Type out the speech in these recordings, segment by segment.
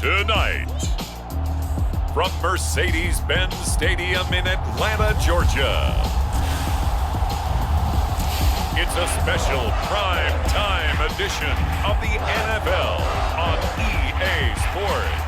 Tonight, from Mercedes-Benz Stadium in Atlanta, Georgia, it's a special prime time edition of the NFL on EA Sports.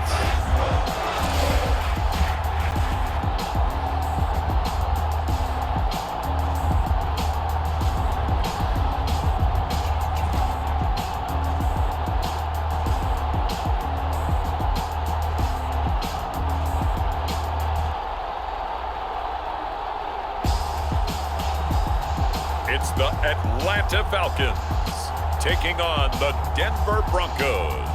It's the Atlanta Falcons taking on the Denver Broncos.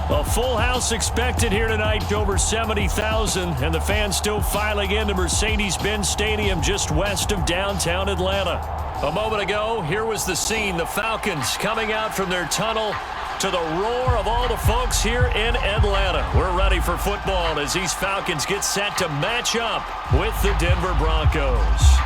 A full house expected here tonight, over 70,000, and the fans still filing into Mercedes-Benz Stadium just west of downtown Atlanta. A moment ago, here was the scene. The Falcons coming out from their tunnel to the roar of all the folks here in Atlanta. We're ready for football as these Falcons get set to match up with the Denver Broncos.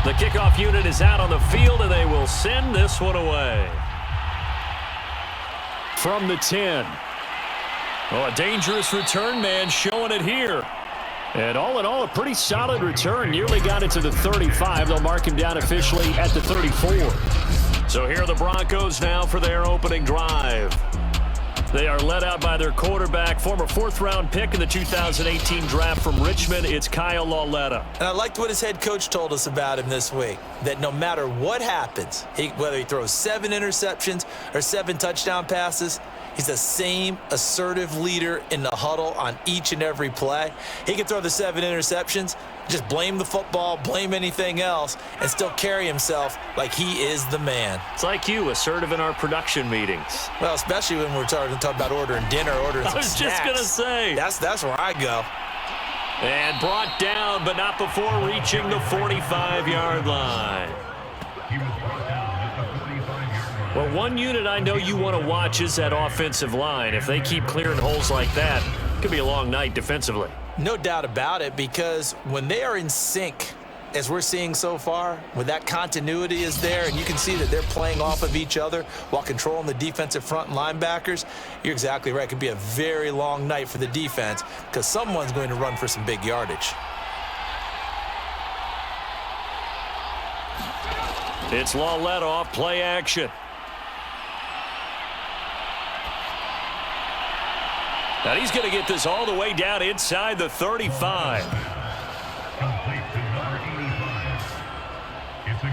The kickoff unit is out on the field, and they will send this one away. From the 10. Oh, a dangerous return man showing it here. And all in all, a pretty solid return. Nearly got it to the 35. They'll mark him down officially at the 34. So here are the Broncos now for their opening drive. They are led out by their quarterback, former fourth-round pick in the 2018 draft from Richmond. It's Kyle Lauletta. And I liked what his head coach told us about him this week, that no matter what happens, whether he throws 7 interceptions or 7 touchdown passes, he's the same assertive leader in the huddle on each and every play. He can throw the 7 interceptions, just blame the football, blame anything else, and still carry himself like he is the man. It's like you, assertive in our production meetings. Well, especially when we're talking about ordering dinner, ordering some snacks. I was just going to say. That's where I go. And brought down, but not before reaching the 45-yard line. Well, one unit I know you want to watch is that offensive line. If they keep clearing holes like that, it could be a long night defensively. No doubt about it, because when they are in sync, as we're seeing so far, when that continuity is there and you can see that they're playing off of each other while controlling the defensive front and linebackers, you're exactly right. It could be a very long night for the defense because someone's going to run for some big yardage. It's Lauletta off play action. Now he's going to get this all the way down inside the 35.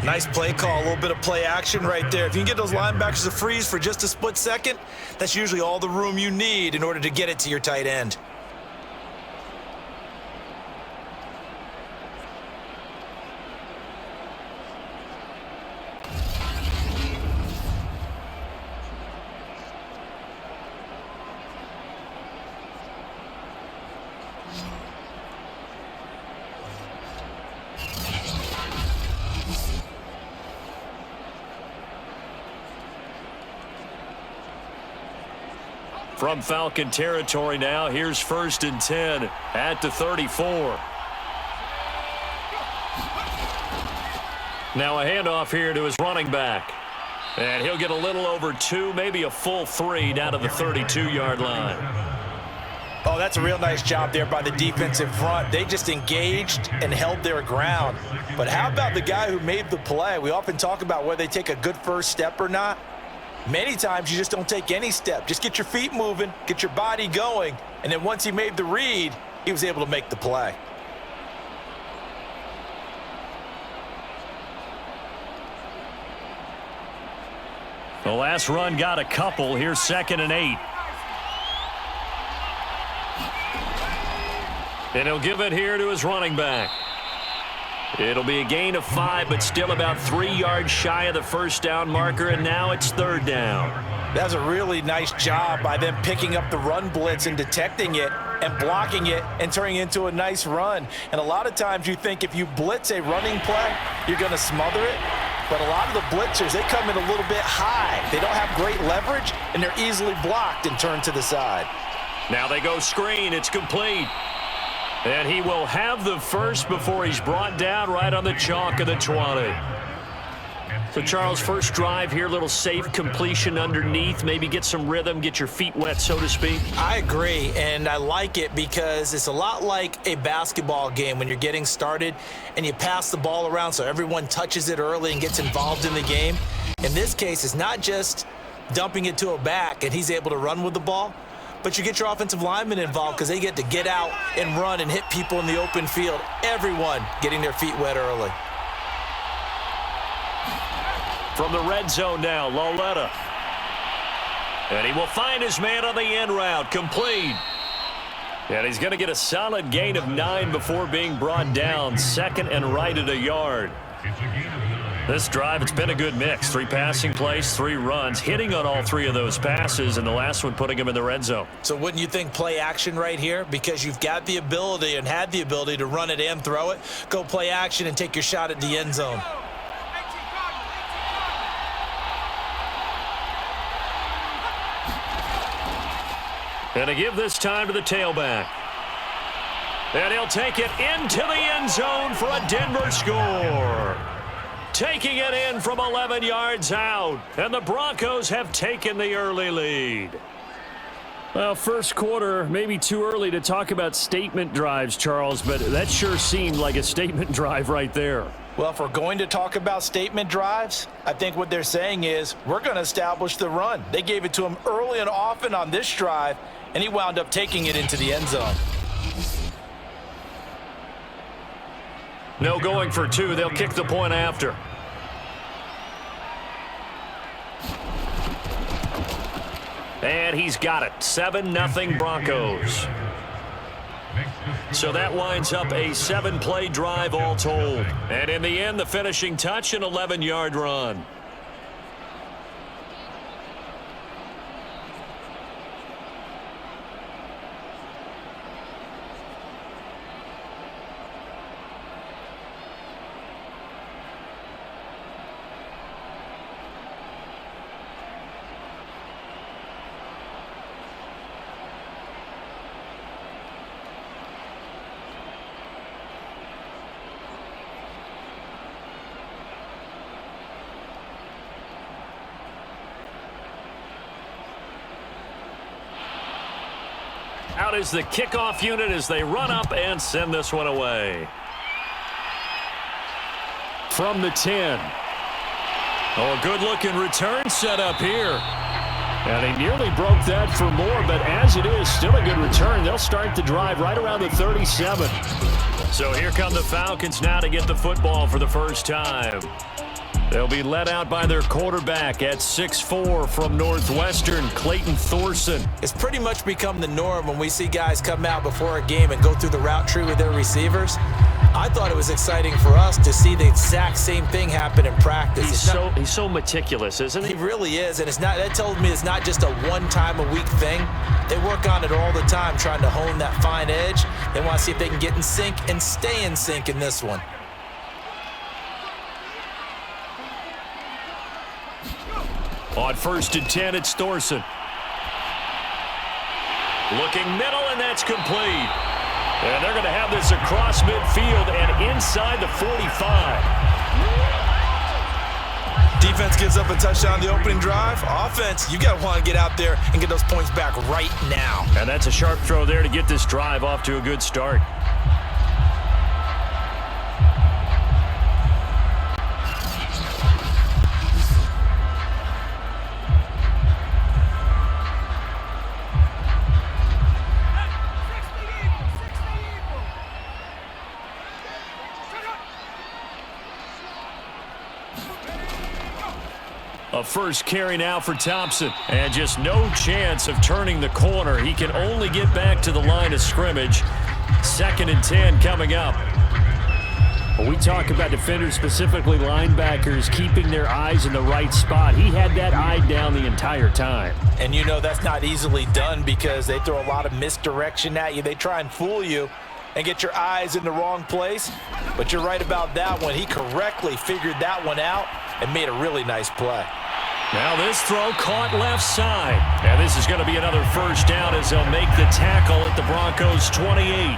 Nice play call, a little bit of play action right there. If you can get those linebackers to freeze for just a split second, that's usually all the room you need in order to get it to your tight end. From Falcon territory now, here's 1st and 10 at the 34. Now a handoff here to his running back. And he'll get a little over 2, maybe a full 3 down to the 32-yard line. Oh, that's a real nice job there by the defensive front. They just engaged and held their ground. But how about the guy who made the play? We often talk about whether they take a good first step or not. Many times you just don't take any step. Just get your feet moving, get your body going, and then once he made the read, he was able to make the play. The last run got a couple. Here's 2nd and 8. And he'll give it here to his running back. It'll be a gain of 5, but still about 3 yards shy of the first down marker, and now it's third down. That's a really nice job by them picking up the run blitz and detecting it and blocking it and turning it into a nice run. And a lot of times you think if you blitz a running play, you're going to smother it. But a lot of the blitzers, they come in a little bit high. They don't have great leverage, and they're easily blocked and turned to the side. Now they go screen. It's complete. And he will have the first before he's brought down right on the chalk of the 20. So, Charles, first drive here, little safe completion underneath. Maybe get some rhythm, get your feet wet, so to speak. I agree, and I like it because it's a lot like a basketball game when you're getting started and you pass the ball around so everyone touches it early and gets involved in the game. In this case, it's not just dumping it to a back and he's able to run with the ball, but you get your offensive linemen involved because they get to get out and run and hit people in the open field. Everyone getting their feet wet early. From the red zone now, Loletta. And he will find his man on the end route, complete. And he's going to get a solid gain of 9 before being brought down, second and right at a yard. This drive, it's been a good mix. 3 passing plays, 3 runs, hitting on all 3 of those passes, and the last one putting him in the red zone. So wouldn't you think play action right here? Because you've got the ability and had the ability to run it and throw it. Go play action and take your shot at the end zone. And to give this time to the tailback. And he'll take it into the end zone for a Denver score. Taking it in from 11 yards out. And the Broncos have taken the early lead. Well, first quarter, maybe too early to talk about statement drives, Charles, but that sure seemed like a statement drive right there. Well, if we're going to talk about statement drives, I think what they're saying is we're going to establish the run. They gave it to him early and often on this drive, and he wound up taking it into the end zone. No going for 2. They'll kick the point after. And he's got it. 7-0 Broncos. So that winds up a 7-play drive all told. And in the end, the finishing touch, an 11-yard run. Out is the kickoff unit as they run up and send this one away. From the 10. Oh, a good-looking return set up here. And he nearly broke that for more, but as it is, still a good return. They'll start the drive right around the 37. So here come the Falcons now to get the football for the first time. They'll be led out by their quarterback at 6'4" from Northwestern, Clayton Thorson. It's pretty much become the norm when we see guys come out before a game and go through the route tree with their receivers. I thought it was exciting for us to see the exact same thing happen in practice. He's so meticulous, isn't he? He really is, and that tells me it's not just a one-time-a-week thing. They work on it all the time, trying to hone that fine edge. They want to see if they can get in sync and stay in sync in this one. On 1st and 10, it's Thorson. Looking middle, and that's complete. And they're going to have this across midfield and inside the 45. Defense gives up a touchdown the opening drive. Offense, you got to want to get out there and get those points back right now. And that's a sharp throw there to get this drive off to a good start. A first carry now for Thompson. And just no chance of turning the corner. He can only get back to the line of scrimmage. 2nd and 10 coming up. When we talk about defenders, specifically linebackers, keeping their eyes in the right spot, he had that eye down the entire time. And you know that's not easily done because they throw a lot of misdirection at you. They try and fool you and get your eyes in the wrong place. But you're right about that one. He correctly figured that one out and made a really nice play. Now this throw caught left side. And this is going to be another first down as they'll make the tackle at the Broncos' 28.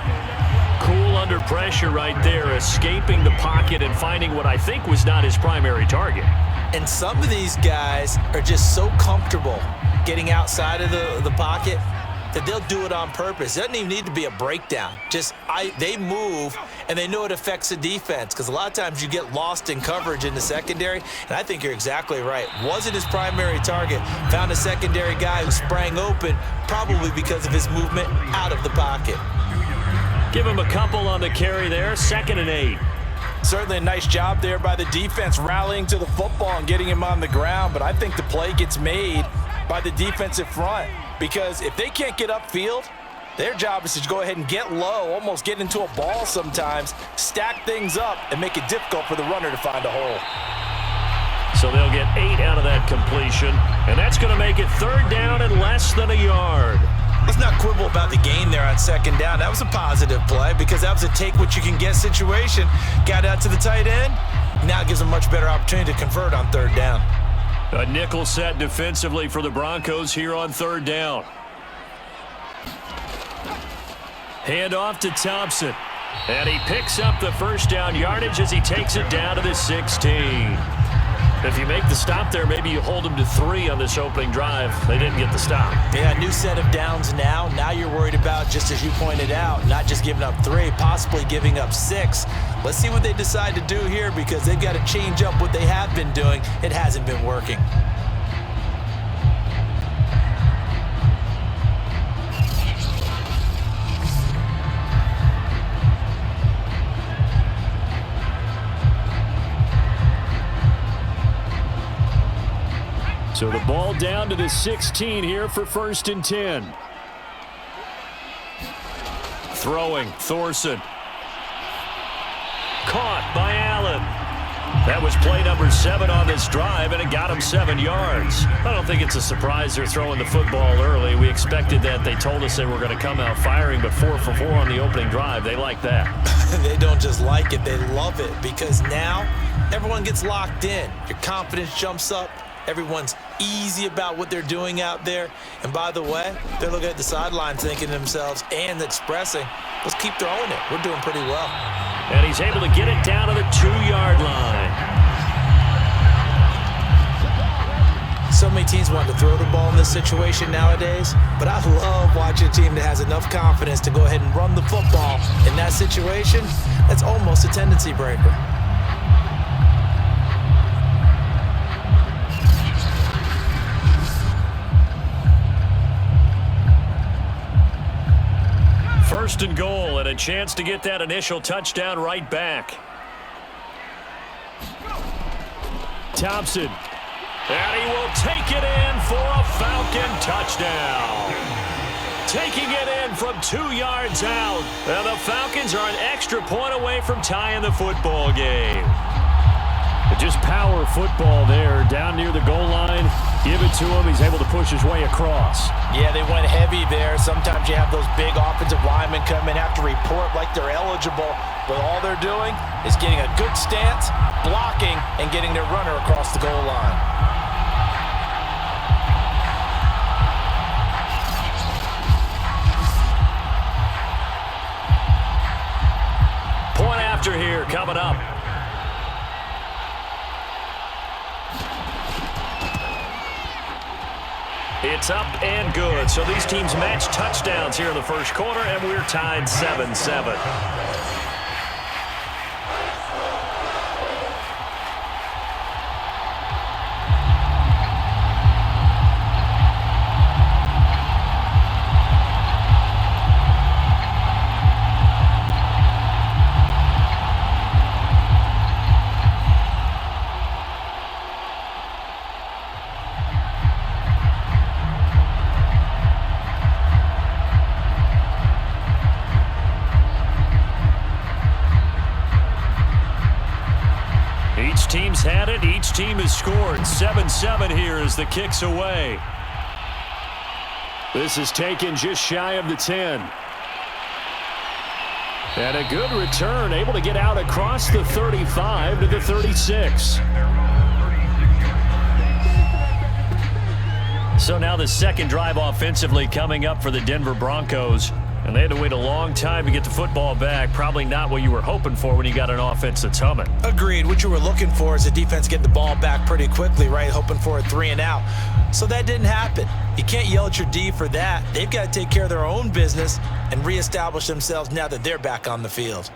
Cool under pressure right there, escaping the pocket and finding what I think was not his primary target. And some of these guys are just so comfortable getting outside of the pocket that they'll do it on purpose. It doesn't even need to be a breakdown. They move, and they know it affects the defense because a lot of times you get lost in coverage in the secondary, and I think you're exactly right. Wasn't his primary target. Found a secondary guy who sprang open, probably because of his movement out of the pocket. Give him a couple on the carry there, 2nd and 8. Certainly a nice job there by the defense rallying to the football and getting him on the ground, but I think the play gets made by the defensive front because if they can't get upfield, their job is to go ahead and get low, almost get into a ball sometimes, stack things up, and make it difficult for the runner to find a hole. So they'll get 8 out of that completion, and that's going to make it 3rd down and less than a yard. Let's not quibble about the gain there on 2nd down. That was a positive play because that was a take-what-you-can-get situation. Got out to the tight end. Now it gives them a much better opportunity to convert on 3rd down. A nickel set defensively for the Broncos here on 3rd down. Hand off to Thompson. And he picks up the first down yardage as he takes it down to the 16. If you make the stop there, maybe you hold them to 3 on this opening drive. They didn't get the stop. Yeah, new set of downs now. Now you're worried about, just as you pointed out, not just giving up 3, possibly giving up 6. Let's see what they decide to do here because they've got to change up what they have been doing. It hasn't been working. So the ball down to the 16 here for 1st and 10. Throwing, Thorson. Caught by Allen. That was play number 7 on this drive, and it got him 7 yards. I don't think it's a surprise they're throwing the football early. We expected that. They told us they were going to come out firing, but 4 for 4 on the opening drive. They like that. They don't just like it, they love it because now everyone gets locked in. Your confidence jumps up. Everyone's easy about what they're doing out there. And by the way, they're looking at the sideline thinking to themselves and expressing, let's keep throwing it. We're doing pretty well. And he's able to get it down to the 2-yard line. So many teams want to throw the ball in this situation nowadays, but I love watching a team that has enough confidence to go ahead and run the football. In that situation, that's almost a tendency breaker. First and goal, and a chance to get that initial touchdown right back. Thompson. And he will take it in for a Falcon touchdown. Taking it in from 2 yards out. And the Falcons are an extra point away from tying the football game. Just power football there down near the goal line. Give it to him. He's able to push his way across. Yeah, they went heavy there. Sometimes you have those big offensive linemen come in, have to report like they're eligible. But all they're doing is getting a good stance, blocking, and getting their runner across the goal line. Point after here coming up. It's up and good. So these teams match touchdowns here in the first quarter, and we're tied 7-7. team has scored. 7-7 here as the kick's away. This is taken just shy of the 10. And a good return, able to get out across the 35 to the 36. So now the second drive offensively coming up for the Denver Broncos. And they had to wait a long time to get the football back. Probably not what you were hoping for when you got an offense that's humming. Agreed. What you were looking for is the defense get the ball back pretty quickly, right? Hoping for a 3 and out. So that didn't happen. You can't yell at your D for that. They've got to take care of their own business and reestablish themselves now that they're back on the field.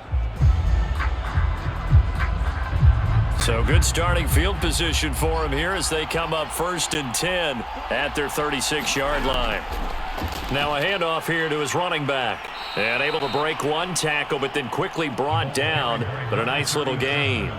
So good starting field position for them here as they come up 1st and 10 at their 36-yard line. Now a handoff here to his running back. And able to break one tackle, but then quickly brought down. But a nice little gain.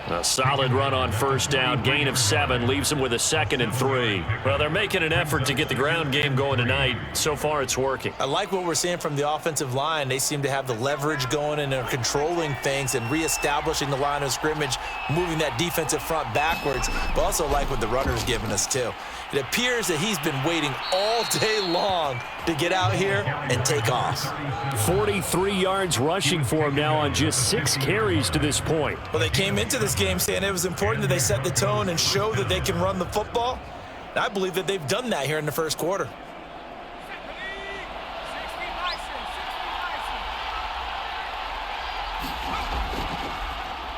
A solid run on 1st down. Gain of 7 leaves them with a 2nd and 3. Well, they're making an effort to get the ground game going tonight. So far, it's working. I like what we're seeing from the offensive line. They seem to have the leverage going and are controlling things and reestablishing the line of scrimmage, moving that defensive front backwards. But also like what the runner's giving us, too. It appears that he's been waiting all day long to get out here and take off. 43 yards rushing for him now on just 6 carries to this point. Well, they came into this game saying it was important that they set the tone and show that they can run the football. And I believe that they've done that here in the first quarter.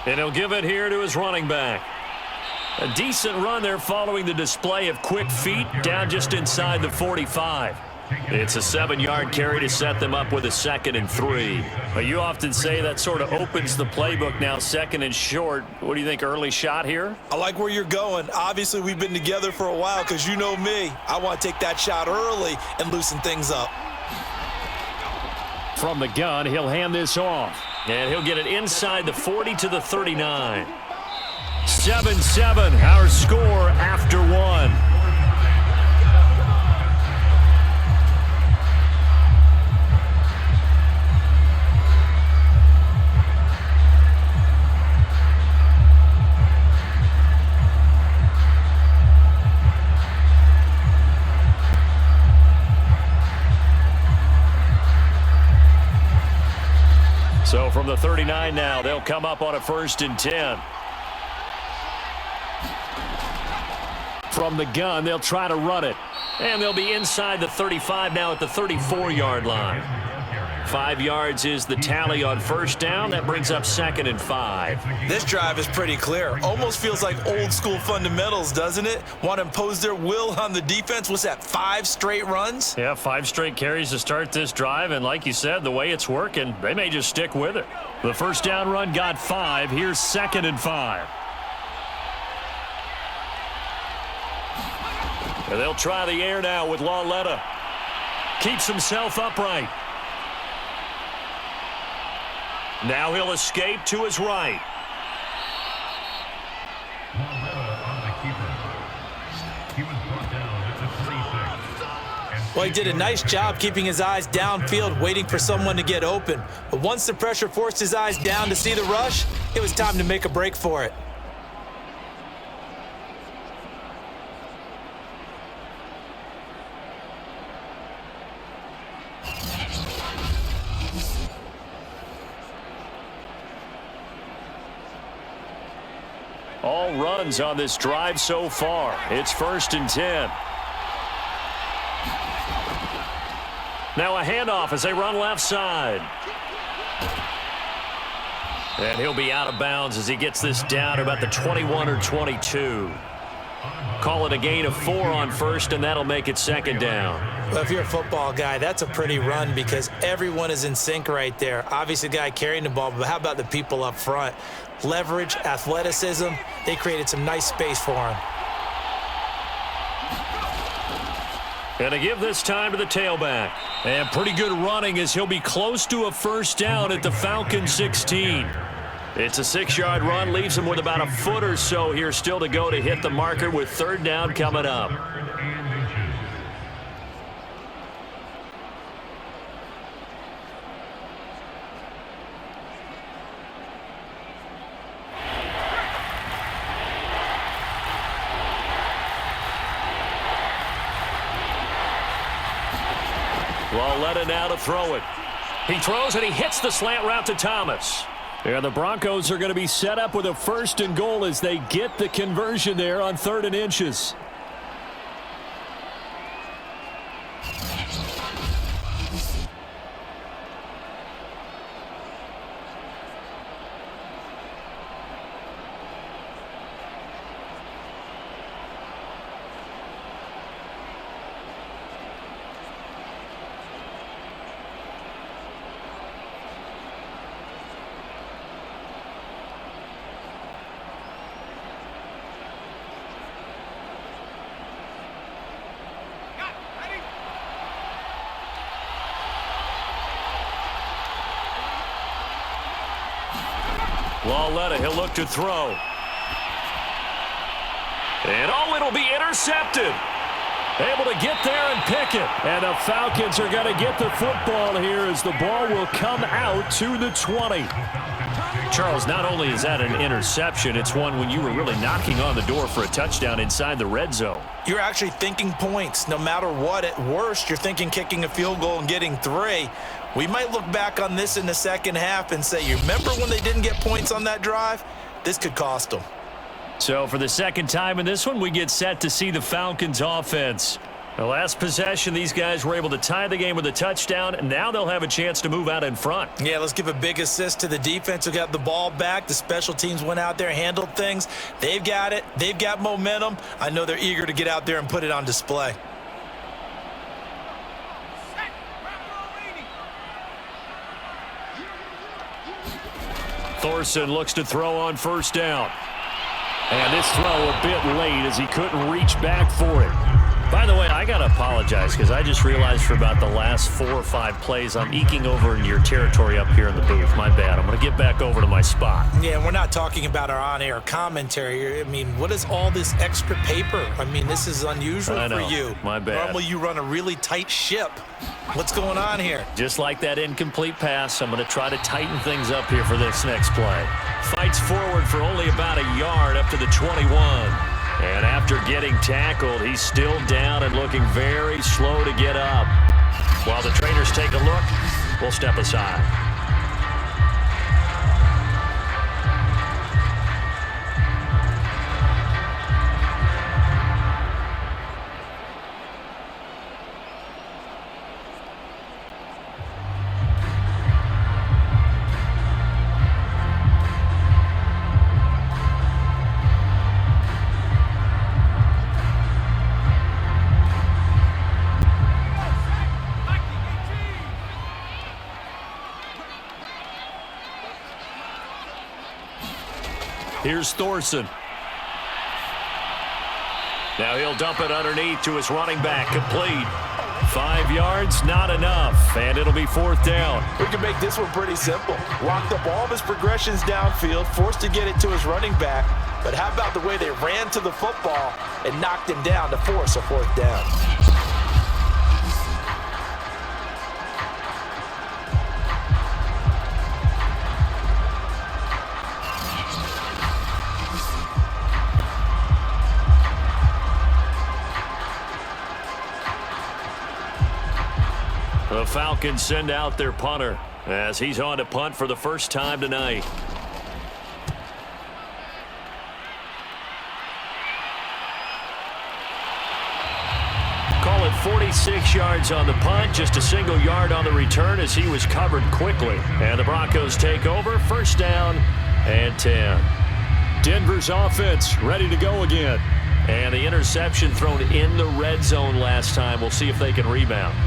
And he'll give it here to his running back. A decent run there following the display of quick feet down just inside the 45. It's a 7-yard carry to set them up with a 2nd and 3. But you often say that sort of opens the playbook now, 2nd and short. What do you think, early shot here? I like where you're going. Obviously, we've been together for a while because you know me. I want to take that shot early and loosen things up. From the gun, he'll hand this off. And he'll get it inside the 40 to the 39. 7-7, our score after 1. So from the 39 now, they'll come up on a 1st and 10. From the gun, they'll try to run it. And they'll be inside the 35 now at the 34-yard line. 5 yards is the tally on 1st down. That brings up 2nd and 5. This drive is pretty clear. Almost feels like old school fundamentals, doesn't it? Want to impose their will on the defense. What's that, 5 straight runs? Yeah, 5 straight carries to start this drive. And like you said, the way it's working, they may just stick with it. The 1st down run got 5. Here's 2nd and 5. And they'll try the air now with Lauletta. Keeps himself upright. Now he'll escape to his right. Well, he did a nice job keeping his eyes downfield, waiting for someone to get open. But once the pressure forced his eyes down to see the rush, it was time to make a break for it. All runs on this drive so far. It's 1st and 10. Now a handoff as they run left side. And he'll be out of bounds as he gets this down to about the 21 or 22. Call it a gain of 4 on 1st, and that'll make it 2nd down. Well, if you're a football guy, that's a pretty run because everyone is in sync right there. Obviously, the guy carrying the ball, but how about the people up front? Leverage, athleticism, they created some nice space for him. And to give this time to the tailback. And pretty good running as he'll be close to a 1st down at the Falcon 16. It's a 6-yard run, leaves him with about a foot or so here still to go to hit the marker with 3rd down coming up. Lauletta now to throw it. He throws and he hits the slant route to Thomas. And the Broncos are going to be set up with a 1st and goal as they get the conversion there on 3rd and inches. Lauletta, he'll look to throw. And it'll be intercepted. Able to get there and pick it. And the Falcons are going to get the football here as the ball will come out to the 20. Charles, not only is that an interception, it's one when you were really knocking on the door for a touchdown inside the red zone. You're actually thinking points. No matter what, at worst, you're thinking kicking a field goal and getting 3. We might look back on this in the second half and say, you remember when they didn't get points on that drive? This could cost them. So for the second time in this one, we get set to see the Falcons offense. The last possession, these guys were able to tie the game with a touchdown, and now they'll have a chance to move out in front. Yeah, let's give a big assist to the defense who got the ball back. The special teams went out there, handled things. They've got it. They've got momentum. I know they're eager to get out there and put it on display. Thorson looks to throw on 1st down. And this throw a bit late as he couldn't reach back for it. By the way, I got to apologize because I just realized for about the last 4 or 5 plays I'm eking over into your territory up here in the booth. My bad. I'm going to get back over to my spot. Yeah, we're not talking about our on-air commentary. I mean, what is all this extra paper? I mean, this is unusual for you. My bad. Normally you run a really tight ship. What's going on here? Just like that incomplete pass, I'm going to try to tighten things up here for this next play. Fights forward for only about a yard up to the 21. And after getting tackled, he's still down and looking very slow to get up. While the trainers take a look, we'll step aside. Here's Thorson. Now he'll dump it underneath to his running back. Complete. 5 yards, not enough. And it'll be 4th down. We can make this one pretty simple. Locked up all of his progressions downfield, forced to get it to his running back. But how about the way they ran to the football and knocked him down to force a 4th down? The Falcons send out their punter as he's on to punt for the first time tonight. Call it 46 yards on the punt, just a single yard on the return as he was covered quickly. And the Broncos take over, 1st down and 10. Denver's offense ready to go again. And the interception thrown in the red zone last time. We'll see if they can rebound.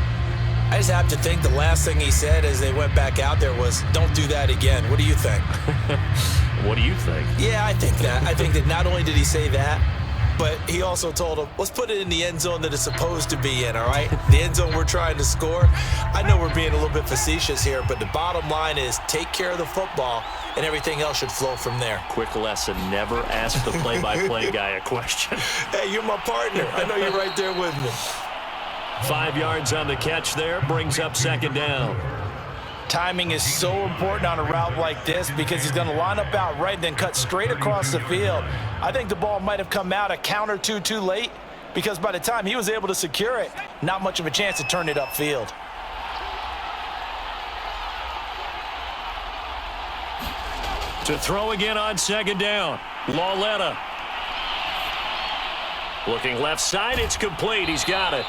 I just have to think the last thing he said as they went back out there was, don't do that again. What do you think? What do you think? Yeah, I think that. I think that not only did he say that, but he also told him, let's put it in the end zone that it's supposed to be in, all right? The end zone we're trying to score. I know we're being a little bit facetious here, but the bottom line is take care of the football, and everything else should flow from there. Quick lesson, never ask the play-by-play guy a question. Hey, you're my partner. I know you're right there with me. 5 yards on the catch there, brings up 2nd down. Timing is so important on a route like this because he's going to line up out right and then cut straight across the field. I think the ball might have come out a count or two too late because by the time he was able to secure it, not much of a chance to turn it upfield. To throw again on second down. Lauletta. Looking left side, it's complete. He's got it.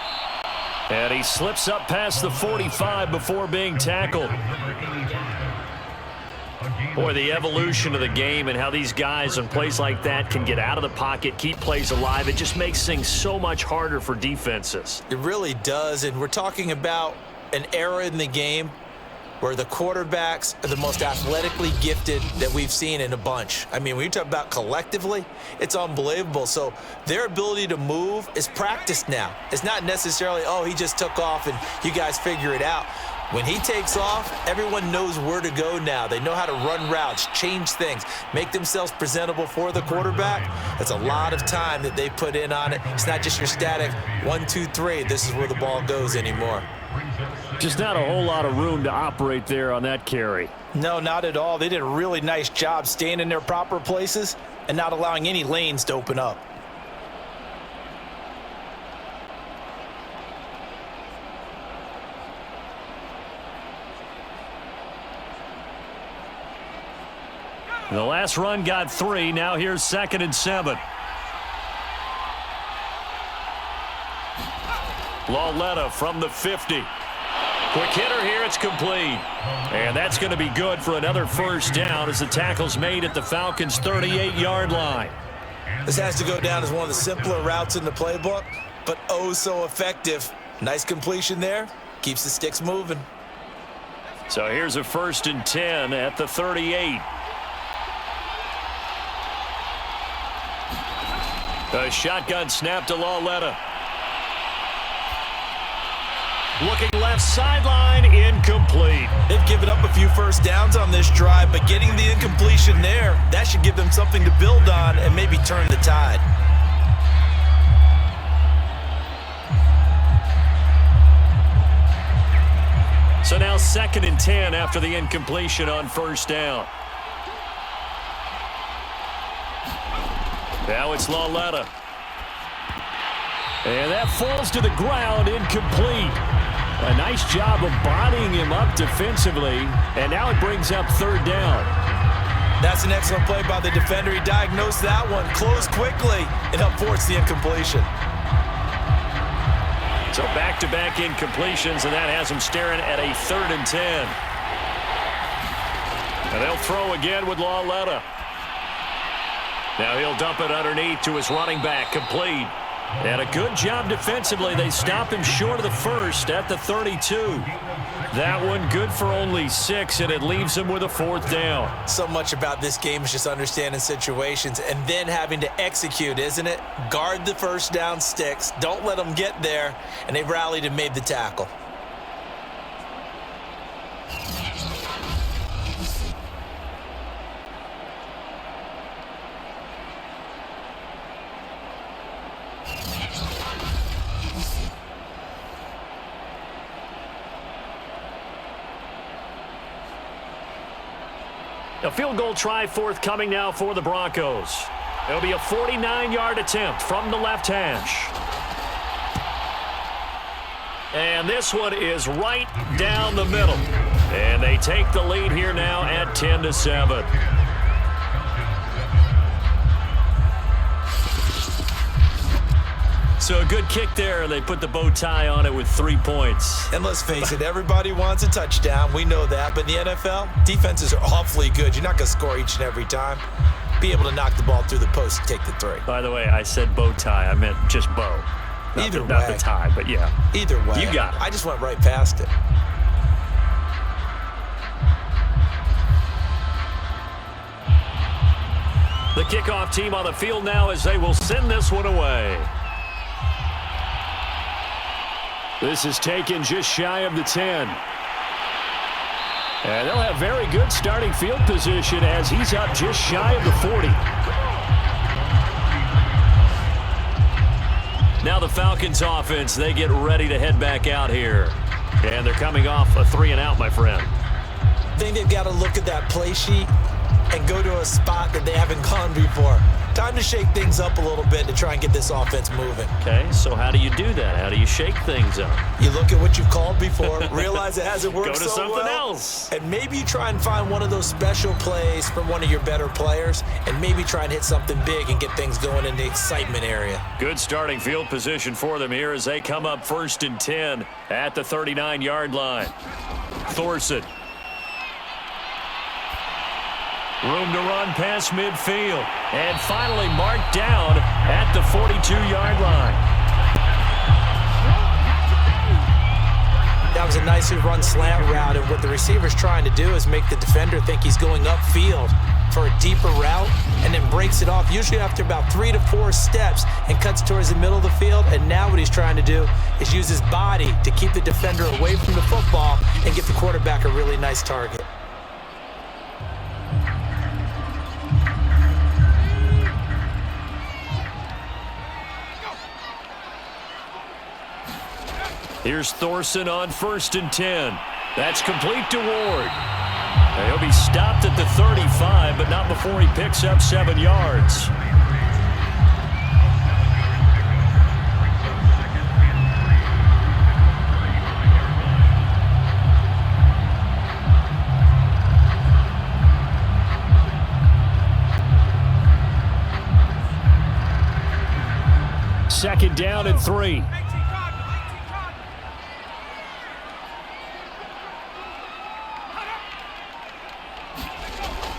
And he slips up past the 45 before being tackled. Boy, the evolution of the game and how these guys on plays like that can get out of the pocket, keep plays alive, it just makes things so much harder for defenses. It really does, and we're talking about an era in the game where the quarterbacks are the most athletically gifted that we've seen in a bunch. I mean, when you talk about collectively, it's unbelievable. So their ability to move is practiced now. It's not necessarily, oh, he just took off and you guys figure it out. When he takes off, everyone knows where to go now. They know how to run routes, change things, make themselves presentable for the quarterback. That's a lot of time that they put in on it. It's not just your static 1, 2, 3. This is where the ball goes anymore. Just not a whole lot of room to operate there on that carry. No, not at all. They did a really nice job staying in their proper places and not allowing any lanes to open up. The last run got 3. Now here's 2nd and 7. Lauletta from the 50. Quick hitter here. It's complete. And that's going to be good for another first down as the tackle's made at the Falcons' 38-yard line. This has to go down as one of the simpler routes in the playbook, but oh so effective. Nice completion there. Keeps the sticks moving. So here's a 1st and 10 at the 38. A shotgun snap to Lauletta. Looking left sideline, incomplete. They've given up a few first downs on this drive, but getting the incompletion there, that should give them something to build on and maybe turn the tide. So now 2nd and 10 after the incompletion on first down. Now it's Lauletta. And that falls to the ground, incomplete. A nice job of bodying him up defensively, and now it brings up 3rd down. That's an excellent play by the defender. He diagnosed that one, closed quickly, and helped force the incompletion. So back-to-back incompletions, and that has him staring at a 3rd and 10. And they'll throw again with Lauletta. Now he'll dump it underneath to his running back, complete. And a good job defensively. They stop him short of the 1st at the 32. That one good for only 6, and it leaves him with a 4th down. So much about this game is just understanding situations and then having to execute, isn't it? Guard the first down sticks. Don't let them get there. And they rallied and made the tackle. A field goal try forthcoming now for the Broncos. It'll be a 49-yard attempt from the left hash. And this one is right down the middle. And they take the lead here now at 10-7. So a good kick there. They put the bow tie on it with 3 points. And let's face it, everybody wants a touchdown. We know that. But in the NFL, defenses are awfully good. You're not going to score each and every time. Be able to knock the ball through the post and take the 3. By the way, I said bow tie. I meant just bow. Either way. Not the tie, but yeah. Either way. You got it. I just went right past it. The kickoff team on the field now as they will send this one away. This is taken just shy of the 10. And they'll have very good starting field position as he's up just shy of the 40. Now the Falcons offense, they get ready to head back out here. And they're coming off a 3-and-out, my friend. I think they've got to look at that play sheet and go to a spot that they haven't gone before. Time to shake things up a little bit to try and get this offense moving. Okay, so how do you do that? How do you shake things up? You look at what you've called before, realize it hasn't worked Go to so something well, else. and maybe you try and find one of those special plays from one of your better players, and maybe try and hit something big and get things going in the excitement area. Good starting field position for them here as they come up 1st and 10 at the 39-yard line. Thorson. Room to run past midfield. And finally marked down at the 42-yard line. That was a nicely run slant route, and what the receiver's trying to do is make the defender think he's going upfield for a deeper route and then breaks it off, usually after about 3 to 4 steps, and cuts towards the middle of the field. And now what he's trying to do is use his body to keep the defender away from the football and give the quarterback a really nice target. Here's Thorson on 1st and 10. That's complete to Ward. He'll be stopped at the 35, but not before he picks up 7 yards. Second down and 3.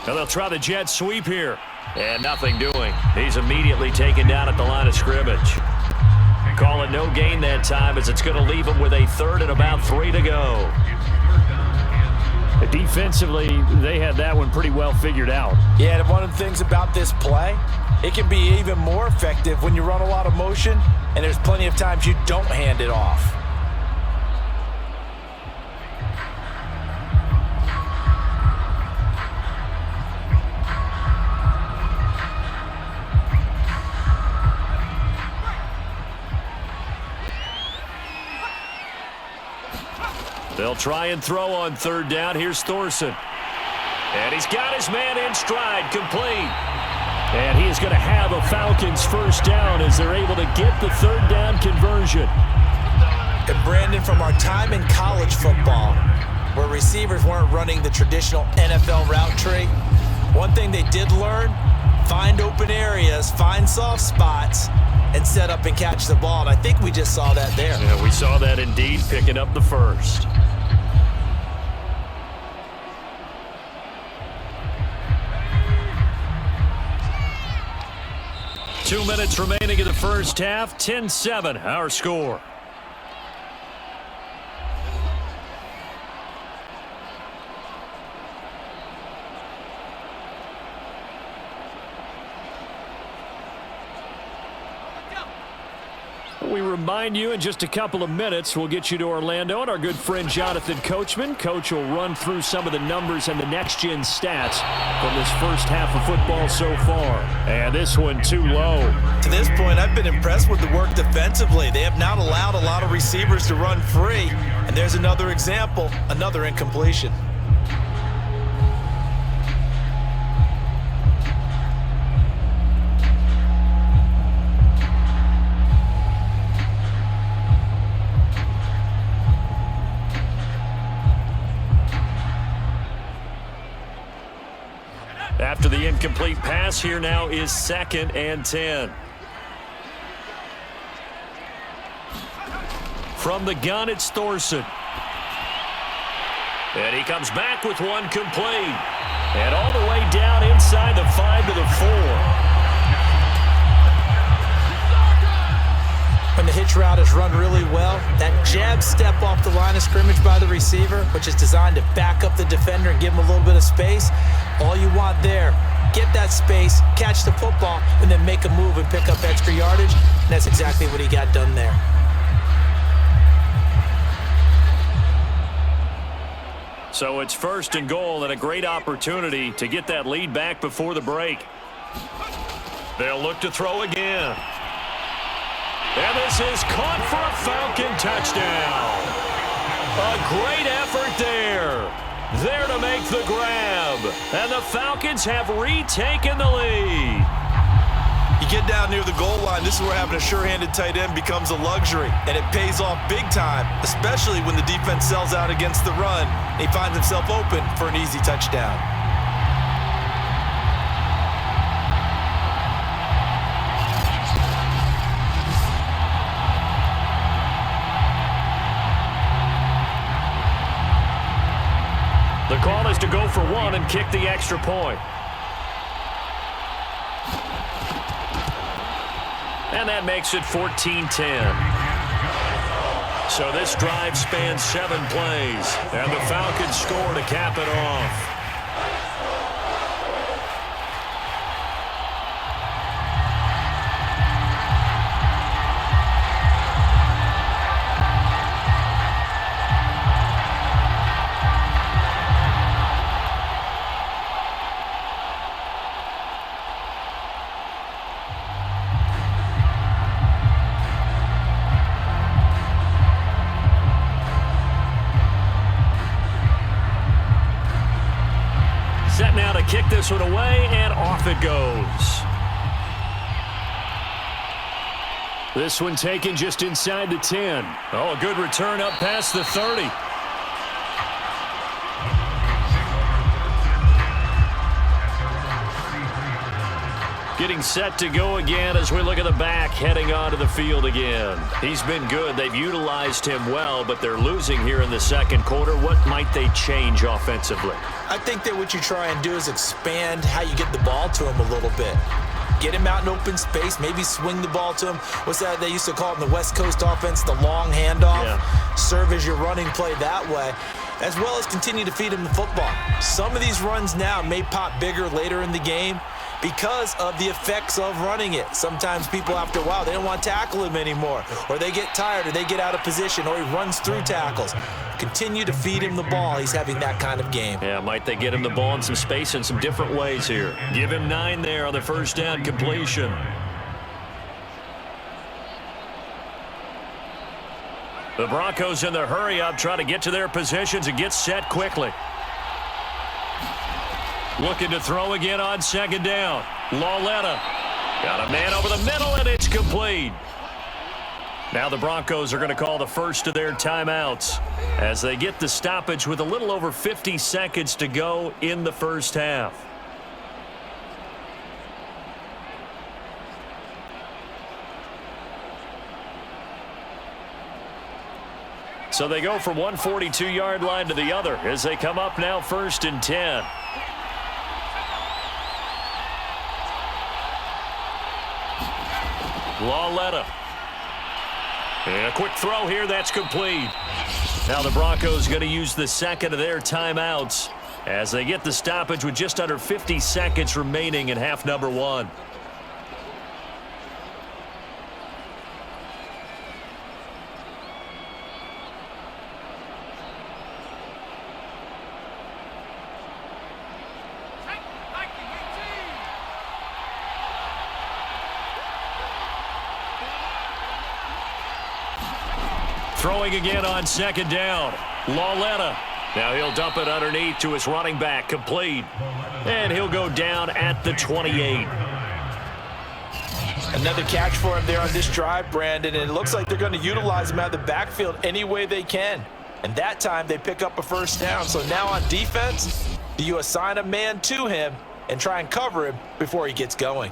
Now they'll try the jet sweep here. And nothing doing. He's immediately taken down at the line of scrimmage. Call it no gain that time as it's going to leave him with a 3rd and about 3 to go. Defensively, they had that one pretty well figured out. Yeah, and one of the things about this play, it can be even more effective when you run a lot of motion, and there's plenty of times you don't hand it off. They'll try and throw on 3rd down. Here's Thorson. And he's got his man in stride, complete. And he is going to have a Falcons 1st down as they're able to get the 3rd down conversion. And Brandon, from our time in college football, where receivers weren't running the traditional NFL route tree, one thing they did learn, find open areas, find soft spots, and set up and catch the ball. And I think we just saw that there. Yeah, we saw that indeed, picking up the 1st. Two minutes remaining in the first half. 10-7, our score. We remind you in just a couple of minutes we'll get you to Orlando and our good friend Jonathan Coachman. Coach will run through some of the numbers and the next-gen stats from this first half of football so far. And this one too low. To this point, I've been impressed with the work defensively. They have not allowed a lot of receivers to run free. And there's another example, another incompletion. After the incomplete pass, here now is 2nd and 10. From the gun, it's Thorson. And he comes back with one complete. And all the way down inside the 5 to the 4. When the hitch route is run really well, that jab step off the line of scrimmage by the receiver, which is designed to back up the defender and give him a little bit of space, all you want there, get that space, catch the football, and then make a move and pick up extra yardage. And that's exactly what he got done there. So it's 1st and goal and a great opportunity to get that lead back before the break. They'll look to throw again. And this is caught for a Falcon touchdown. A great effort there. There to make the grab. And the Falcons have retaken the lead. You get down near the goal line, this is where having a sure-handed tight end becomes a luxury, and it pays off big time, especially when the defense sells out against the run. He finds himself open for an easy touchdown. The call is to go for one and kick the extra point. And that makes it 14-10. So this drive spans 7 plays, and the Falcons score to cap it off. Set now to kick this one away, and off it goes. This one taken just inside the 10. Oh, a good return up past the 30. Getting set to go again as we look at the back heading onto the field again. He's been good. They've utilized him well, but they're losing here in the second quarter. What might they change offensively? I think that what you try and do is expand how you get the ball to him a little bit. Get him out in open space, maybe swing the ball to him. What's that they used to call it in the West Coast offense, the long handoff? Yeah. Serve as your running play that way, as well as continue to feed him the football. Some of these runs now may pop bigger later in the game because of the effects of running it. Sometimes people, after a while, they don't want to tackle him anymore, or they get tired, or they get out of position, or he runs through tackles. Continue to feed him the ball. He's having that kind of game. Yeah, might they get him the ball in some space in some different ways here. Give him 9 there on the first down completion. The Broncos in the hurry-up try to get to their positions and get set quickly. Looking to throw again on second down. Lauletta got a man over the middle, and it's complete. Now the Broncos are going to call the first of their timeouts as they get the stoppage with a little over 50 seconds to go in the first half. So they go from one 42-yard line to the other as they come up now 1st and 10. Lauletta. And a quick throw here, that's complete. Now the Broncos going to use the second of their timeouts as they get the stoppage with just under 50 seconds remaining in half number 1. Throwing again on second down. Lauletta. Now he'll dump it underneath to his running back. Complete. And he'll go down at the 28. Another catch for him there on this drive, Brandon, and it looks like they're going to utilize him out of the backfield any way they can. And that time they pick up a first down. So now on defense, do you assign a man to him and try and cover him before he gets going?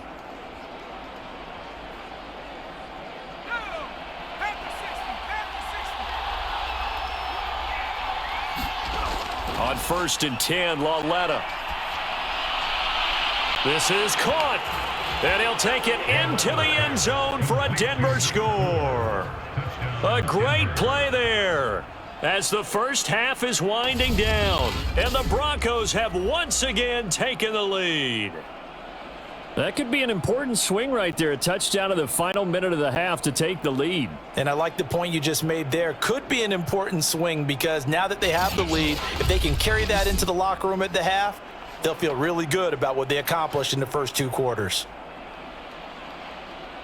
On 1st and 10, Lauletta. This is caught. And he'll take it into the end zone for a Denver score. A great play there as the first half is winding down. And the Broncos have once again taken the lead. That could be an important swing right there. A touchdown in the final minute of the half to take the lead. And I like the point you just made there. Could be an important swing because now that they have the lead, if they can carry that into the locker room at the half, they'll feel really good about what they accomplished in the first 2 quarters.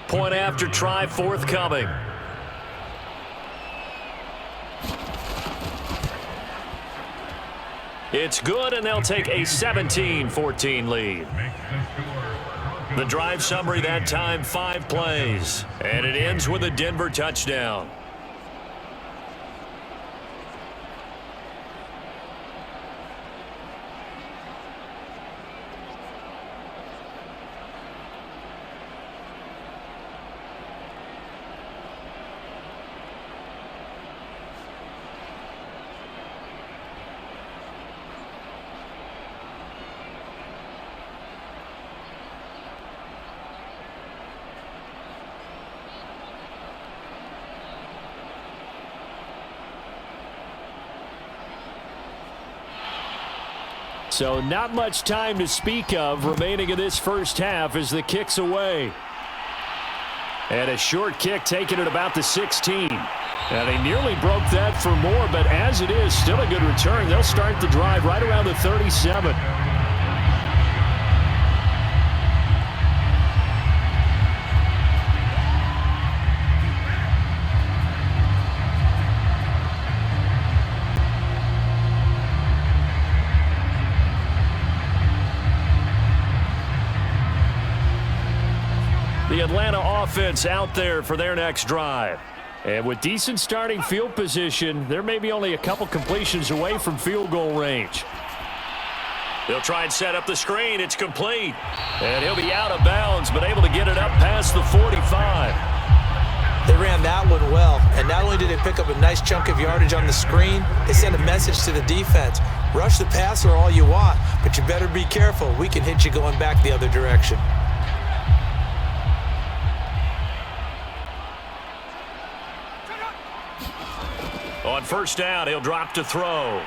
Point after try forthcoming. It's good, and they'll take a 17-14 lead. The drive summary that time, 5 plays. And it ends with a Denver touchdown. So not much time to speak of remaining in this first half as the kick's away. And a short kick taken at about the 16. And they nearly broke that for more, but as it is, still a good return. They'll start the drive right around the 37. The Atlanta offense out there for their next drive. And with decent starting field position, they're maybe only a couple completions away from field goal range. They'll try and set up the screen. It's complete. And he'll be out of bounds, but able to get it up past the 45. They ran that one well, and not only did they pick up a nice chunk of yardage on the screen, they sent a message to the defense. Rush the passer all you want, but you better be careful. We can hit you going back the other direction. On first down, he'll drop to throw.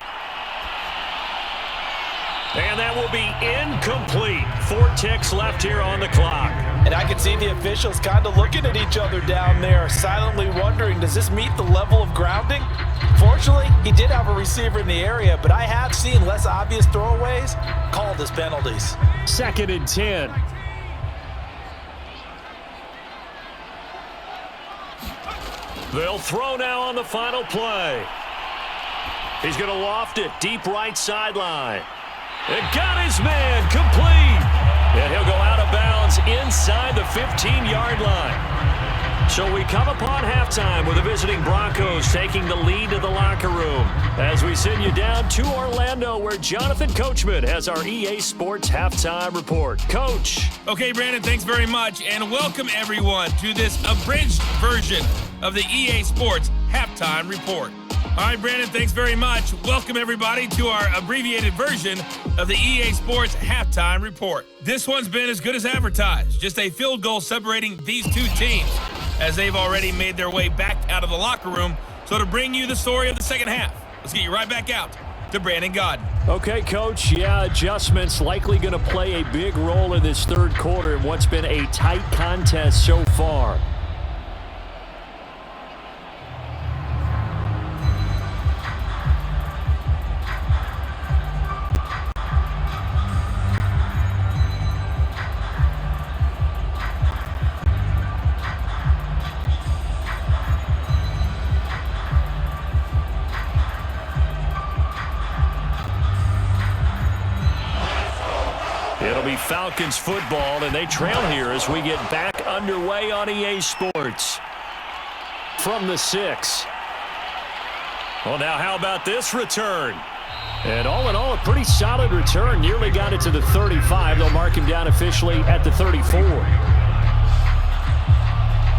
And that will be incomplete. 4 ticks left here on the clock. And I can see the officials kind of looking at each other down there, silently wondering, does this meet the level of grounding? Fortunately, he did have a receiver in the area, but I have seen less obvious throwaways called as penalties. 2nd and 10. They'll throw now on the final play. He's going to loft it deep right sideline. And got his man complete. And he'll go out of bounds inside the 15-yard line. So we come upon halftime with the visiting Broncos taking the lead to the locker room as we send you down to Orlando where Jonathan Coachman has our EA Sports Halftime Report. Coach. Okay, Brandon, thanks very much. And welcome, everyone, to this abridged version of the EA Sports Halftime Report. All right, Brandon, thanks very much. Welcome, everybody, to our abbreviated version of the EA Sports Halftime Report. This one's been as good as advertised. Just a field goal separating these two teams as they've already made their way back out of the locker room. So to bring you the story of the second half, let's get you right back out to Brandon Godden. Okay, Coach. Yeah, adjustments likely going to play a big role in this third quarter in what's been a tight contest so far. It'll be Falcons football, and they trail here as we get back underway on EA Sports. From the 6. Well, now how about this return? And all in all, a pretty solid return. Nearly got it to the 35. They'll mark him down officially at the 34.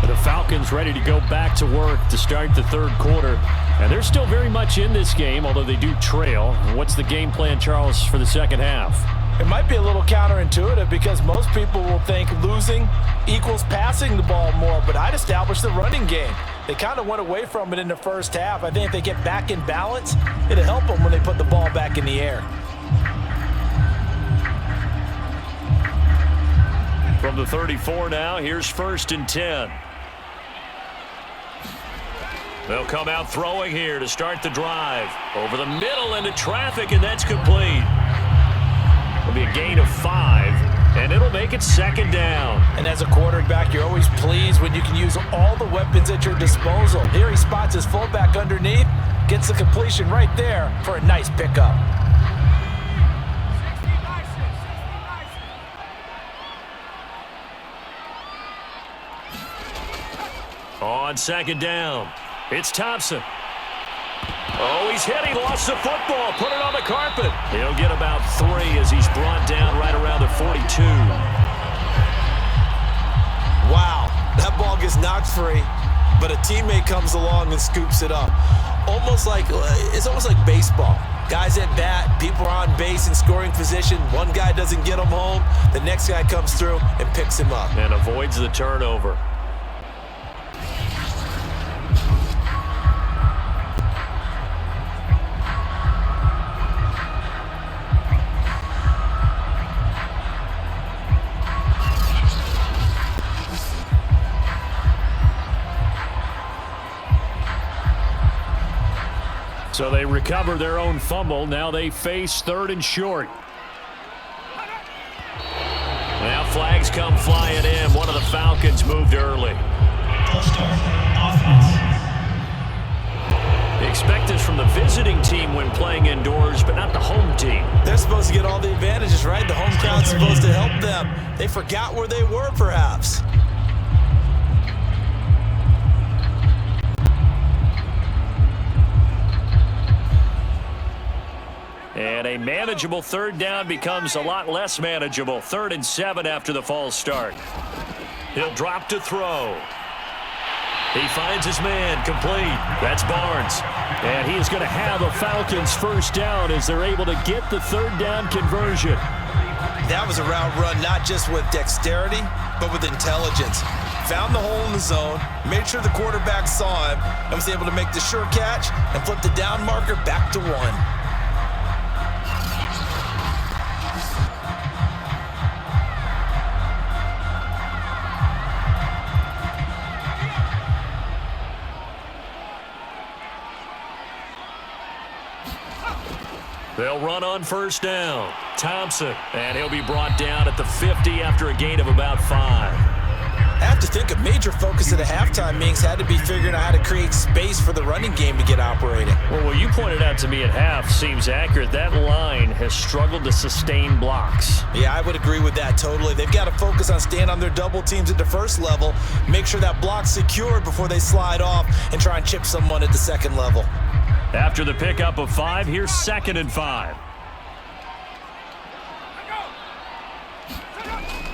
The Falcons ready to go back to work to start the third quarter. And they're still very much in this game, although they do trail. What's the game plan, Charles, for the second half? It might be a little counterintuitive because most people will think losing equals passing the ball more, but I'd establish the running game. They kind of went away from it in the first half. I think if they get back in balance, it'll help them when they put the ball back in the air. From the 34 now, here's 1st and 10. They'll come out throwing here to start the drive. Over the middle into traffic, and that's complete. It'll be a gain of 5, and it'll make it 2nd down. And as a quarterback, you're always pleased when you can use all the weapons at your disposal. Here he spots his fullback underneath, gets the completion right there for a nice pickup. On second down, it's Thompson. Oh, he's hit. He lost the football. Put it on the carpet. He'll get about 3 as he's brought down right around the 42. Wow, that ball gets knocked free, but a teammate comes along and scoops it up. It's almost like baseball. Guys at bat, people are on base in scoring position. One guy doesn't get him home. The next guy comes through and picks him up. And avoids the turnover. So they recover their own fumble. Now they face 3rd and short. Now flags come flying in. One of the Falcons moved early. They expect this from the visiting team when playing indoors, but not the home team. They're supposed to get all the advantages, right? The home crowd's supposed to help them. They forgot where they were, perhaps. And a manageable 3rd down becomes a lot less manageable. 3rd and 7 after the false start. He'll drop to throw. He finds his man, complete. That's Barnes. And he is going to have a Falcons 1st down as they're able to get the 3rd down conversion. That was a route run, not just with dexterity, but with intelligence. Found the hole in the zone, made sure the quarterback saw him, and was able to make the sure catch and flip the down marker back to 1. They'll run on 1st down. Thompson, and he'll be brought down at the 50 after a gain of about 5. I have to think a major focus at a halftime meetings had to be figuring out how to create space for the running game to get operating. Well, what you pointed out to me at half seems accurate. That line has struggled to sustain blocks. Yeah, I would agree with that totally. They've got to focus on staying on their double teams at the 1st level, make sure that block's secured before they slide off and try and chip someone at the 2nd level. After the pickup of 5, here's 2nd and 5.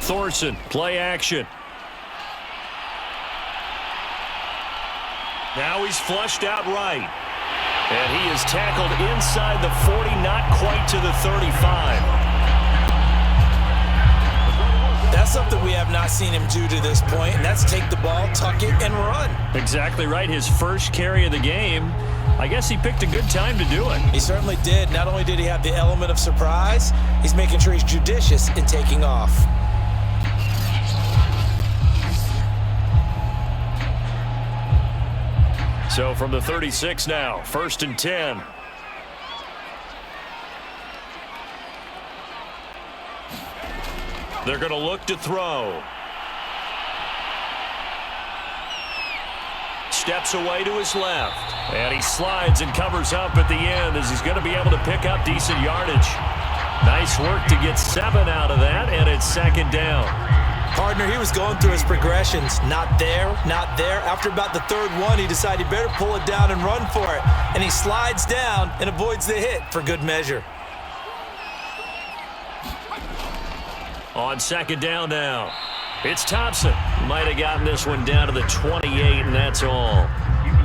Thorson, play action. Now he's flushed out right. And he is tackled inside the 40, not quite to the 35. That's something we have not seen him do to this point, and that's take the ball, tuck it, and run. Exactly right. His first carry of the game. I guess he picked a good time to do it. He certainly did. Not only did he have the element of surprise, he's making sure he's judicious in taking off. So from the 36 now, 1st and 10. They're going to look to throw. Steps away to his left. And he slides and covers up at the end as he's going to be able to pick up decent yardage. Nice work to get 7 out of that, and it's 2nd down. Partner, he was going through his progressions. Not there, not there. After about the 3rd one, he decided he better pull it down and run for it. And he slides down and avoids the hit for good measure. On 2nd down now, it's Thompson. Might have gotten this one down to the 28, and that's all.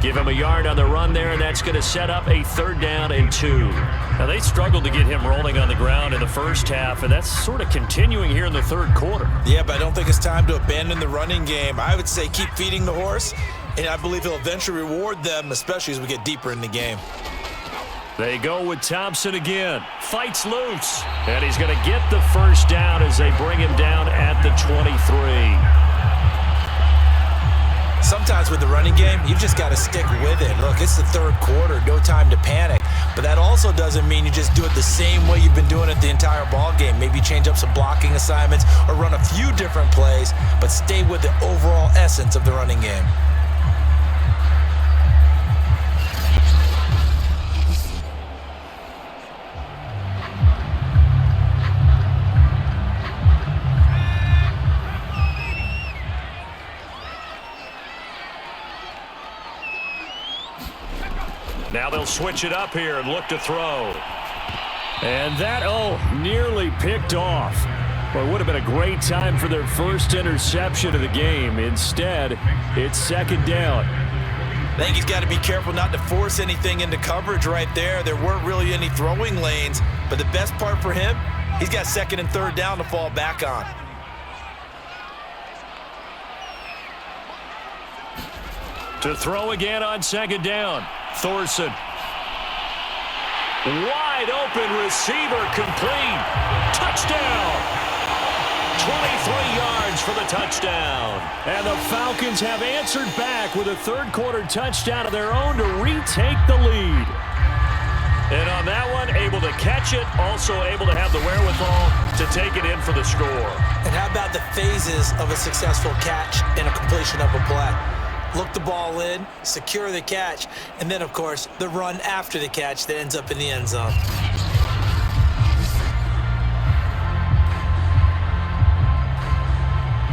Give him a yard on the run there, and that's going to set up a 3rd down and 2. Now, they struggled to get him rolling on the ground in the 1st half, and that's sort of continuing here in the 3rd quarter. Yeah, but I don't think it's time to abandon the running game. I would say keep feeding the horse, and I believe he'll eventually reward them, especially as we get deeper in the game. They go with Thompson again. Fights loose, and he's going to get the 1st down as they bring him down at the 23. Sometimes with the running game, you've just got to stick with it. Look, it's the 3rd quarter, no time to panic. But that also doesn't mean you just do it the same way you've been doing it the entire ball game. Maybe change up some blocking assignments or run a few different plays, but stay with the overall essence of the running game. they'll switch it up here and look to throw. And that, nearly picked off. Well, it would have been a great time for their first interception of the game. Instead, it's second down. I think he's got to be careful not to force anything into coverage right there. There weren't really any throwing lanes, but the best part for him, he's got second and third down to fall back on. To throw again on second down. Thorson. Wide open receiver complete. Touchdown. 23 yards for the touchdown. And the Falcons have answered back with a third-quarter touchdown of their own to retake the lead. And on that one, able to catch it, also able to have the wherewithal to take it in for the score. And how about the phases of a successful catch and a completion of a play? Look the ball in, secure the catch, and then, of course, the run after the catch that ends up in the end zone.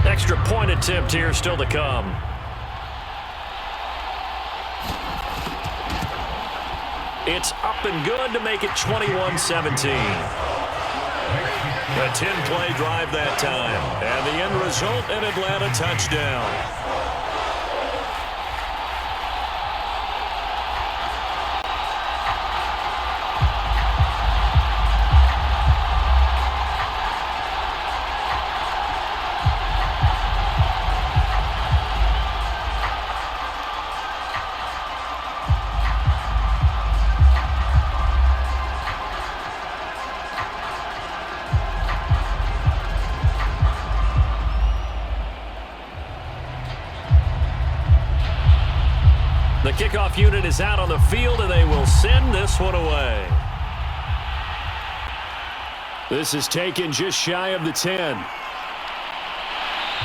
Extra point attempt here still to come. It's up and good to make it 21-17. A 10-play drive that time. And the end result, an Atlanta touchdown. The kickoff unit is out on the field, and they will send this one away. This is taken just shy of the 10.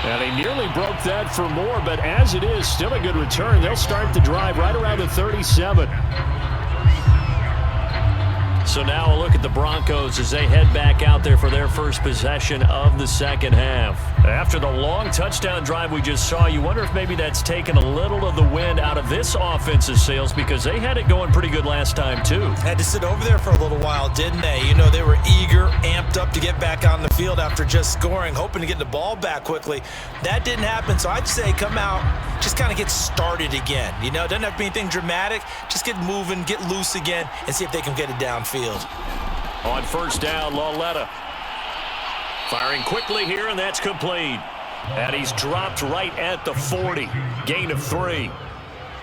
And he nearly broke that for more, but as it is, still a good return. They'll start the drive right around the 37. So now a look at the Broncos as they head back out there for their first possession of the second half. After the long touchdown drive we just saw, you wonder if maybe that's taken a little of the wind out of this offense's sails because they had it going pretty good last time too. Had to sit over there for a little while, didn't they? You know, they were eager, amped up to get back on the field after just scoring, hoping to get the ball back quickly. That didn't happen, so I'd say come out, just kind of get started again. You know, doesn't have to be anything dramatic. Just get moving, get loose again, and see if they can get it downfield. On first down, Lauletta. Firing quickly here, and that's complete. And he's dropped right at the 40. Gain of 3.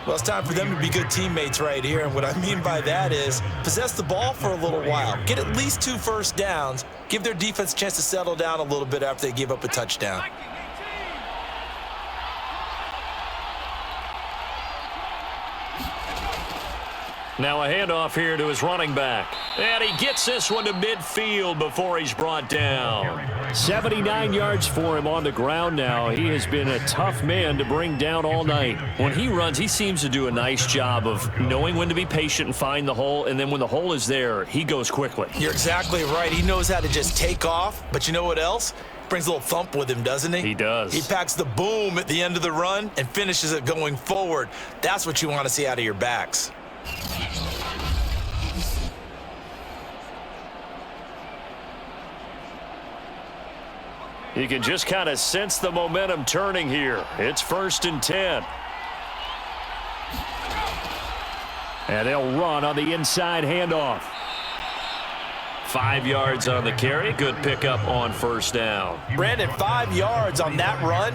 Well, it's time for them to be good teammates right here. And what I mean by that is possess the ball for a little while. Get at least 2 first downs. Give their defense a chance to settle down a little bit after they give up a touchdown. Now a handoff here to his running back. And he gets this one to midfield before he's brought down. 79 yards for him on the ground now. He has been a tough man to bring down all night. When he runs, he seems to do a nice job of knowing when to be patient and find the hole, and then when the hole is there, he goes quickly. You're exactly right. He knows how to just take off, but you know what else? Brings a little thump with him, doesn't he? He does. He packs the boom at the end of the run and finishes it going forward. That's what you want to see out of your backs. You can just kind of sense the momentum turning here. It's 1st and 10. And they'll run on the inside handoff. 5 yards on the carry. Good pickup on first down. Brandon, 5 yards on that run.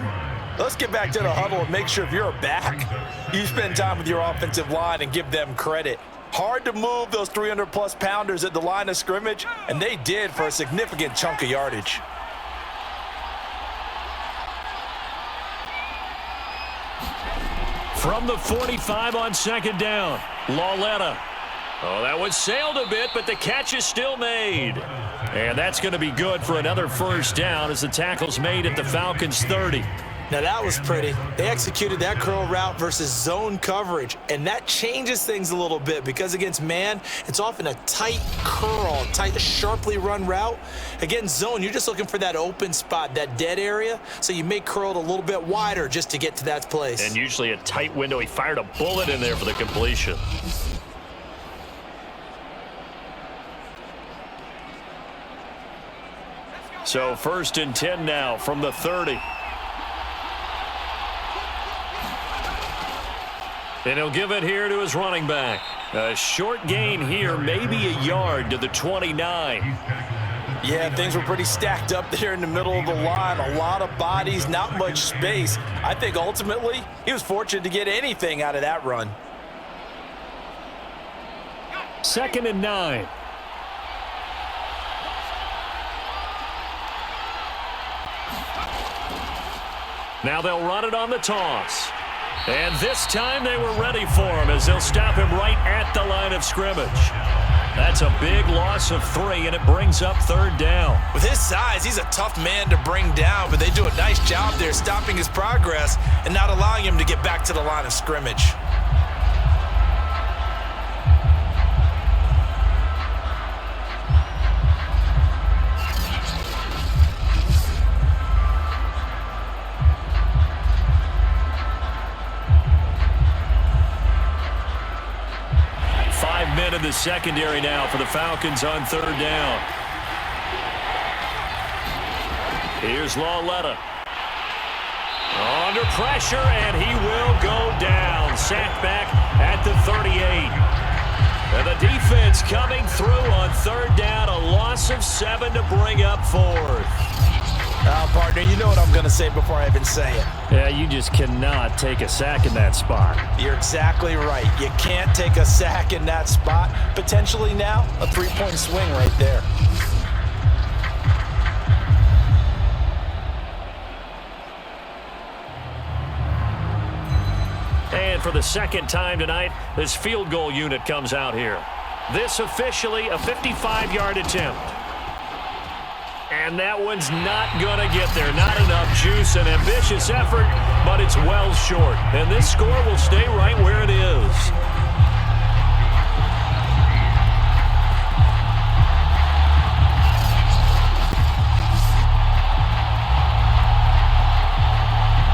Let's get back to the huddle and make sure if you're a back, you spend time with your offensive line and give them credit. Hard to move those 300-plus pounders at the line of scrimmage, and they did for a significant chunk of yardage. From the 45 on second down, Lauletta. Oh, that one sailed a bit, but the catch is still made. And that's going to be good for another first down as the tackle's made at the Falcons' 30. Now that was pretty. They executed that curl route versus zone coverage, and that changes things a little bit because against man, it's often a tight curl, tight, sharply run route. Against zone, you're just looking for that open spot, that dead area, so you may curl it a little bit wider just to get to that place. And usually a tight window. He fired a bullet in there for the completion. So 1st and 10 now from the 30. And he'll give it here to his running back. A short gain here, maybe a yard to the 29. Yeah, things were pretty stacked up there in the middle of the line. A lot of bodies, not much space. I think ultimately he was fortunate to get anything out of that run. 2nd and 9. Now they'll run it on the toss. And this time they were ready for him as they'll stop him right at the line of scrimmage. That's a big loss of 3, and it brings up 3rd down. With his size, he's a tough man to bring down, but they do a nice job there stopping his progress and not allowing him to get back to the line of scrimmage. Men in the secondary now for the Falcons on 3rd down. Here's Lauletta. Under pressure, and he will go down. Sacked back at the 38. And the defense coming through on 3rd down. A loss of 7 to bring up 4th. Partner, you know what I'm going to say before I even say it. Yeah, you just cannot take a sack in that spot. You're exactly right. You can't take a sack in that spot. Potentially now, a 3-point swing right there. And for the 2nd time tonight, this field goal unit comes out here. This officially a 55-yard attempt. And that one's not going to get there. Not enough juice. An ambitious effort, but it's well short. And this score will stay right where it is.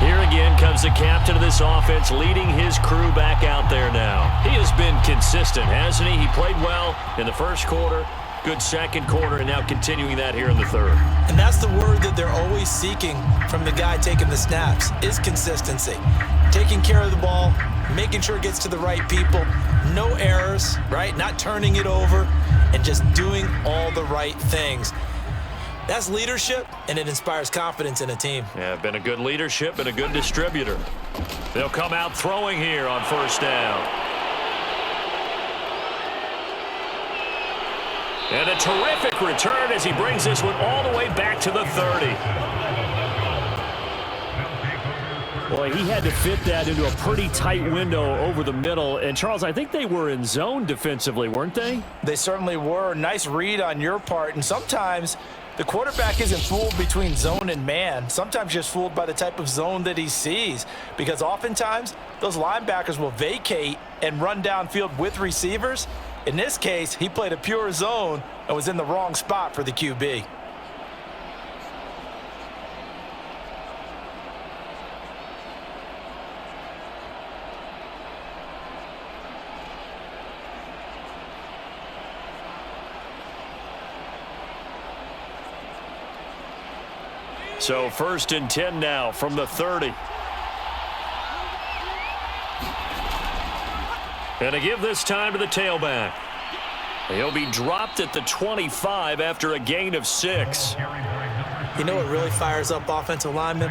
Here again comes the captain of this offense, leading his crew back out there now. He has been consistent, hasn't he? He played well in the 1st quarter. Good 2nd quarter, and now continuing that here in the 3rd. And that's the word that they're always seeking from the guy taking the snaps, is consistency. Taking care of the ball, making sure it gets to the right people, no errors, right? Not turning it over, and just doing all the right things. That's leadership, and it inspires confidence in a team. Yeah, been a good leadership and a good distributor. They'll come out throwing here on 1st down. And a terrific return as he brings this one all the way back to the 30. Boy, he had to fit that into a pretty tight window over the middle. And, Charles, I think they were in zone defensively, weren't they? They certainly were. Nice read on your part. And sometimes the quarterback isn't fooled between zone and man. Sometimes just fooled by the type of zone that he sees. Because oftentimes, those linebackers will vacate and run downfield with receivers. In this case, he played a pure zone and was in the wrong spot for the QB. So 1st and 10 now from the 30. And to give this time to the tailback. He'll be dropped at the 25 after a gain of 6. You know what really fires up offensive linemen?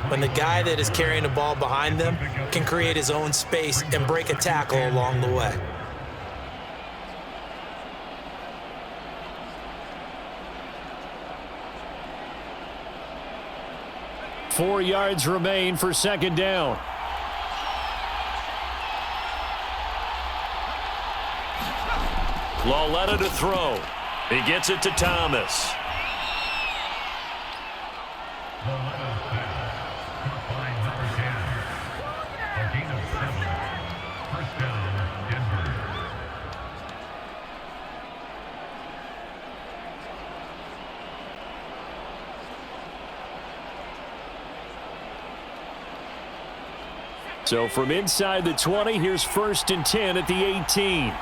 When the guy that is carrying the ball behind them can create his own space and break a tackle along the way. Four yards remain for 2nd down. Lauletta to throw. He gets it to Thomas. So from inside the 20, here's 1st and 10 at the 18.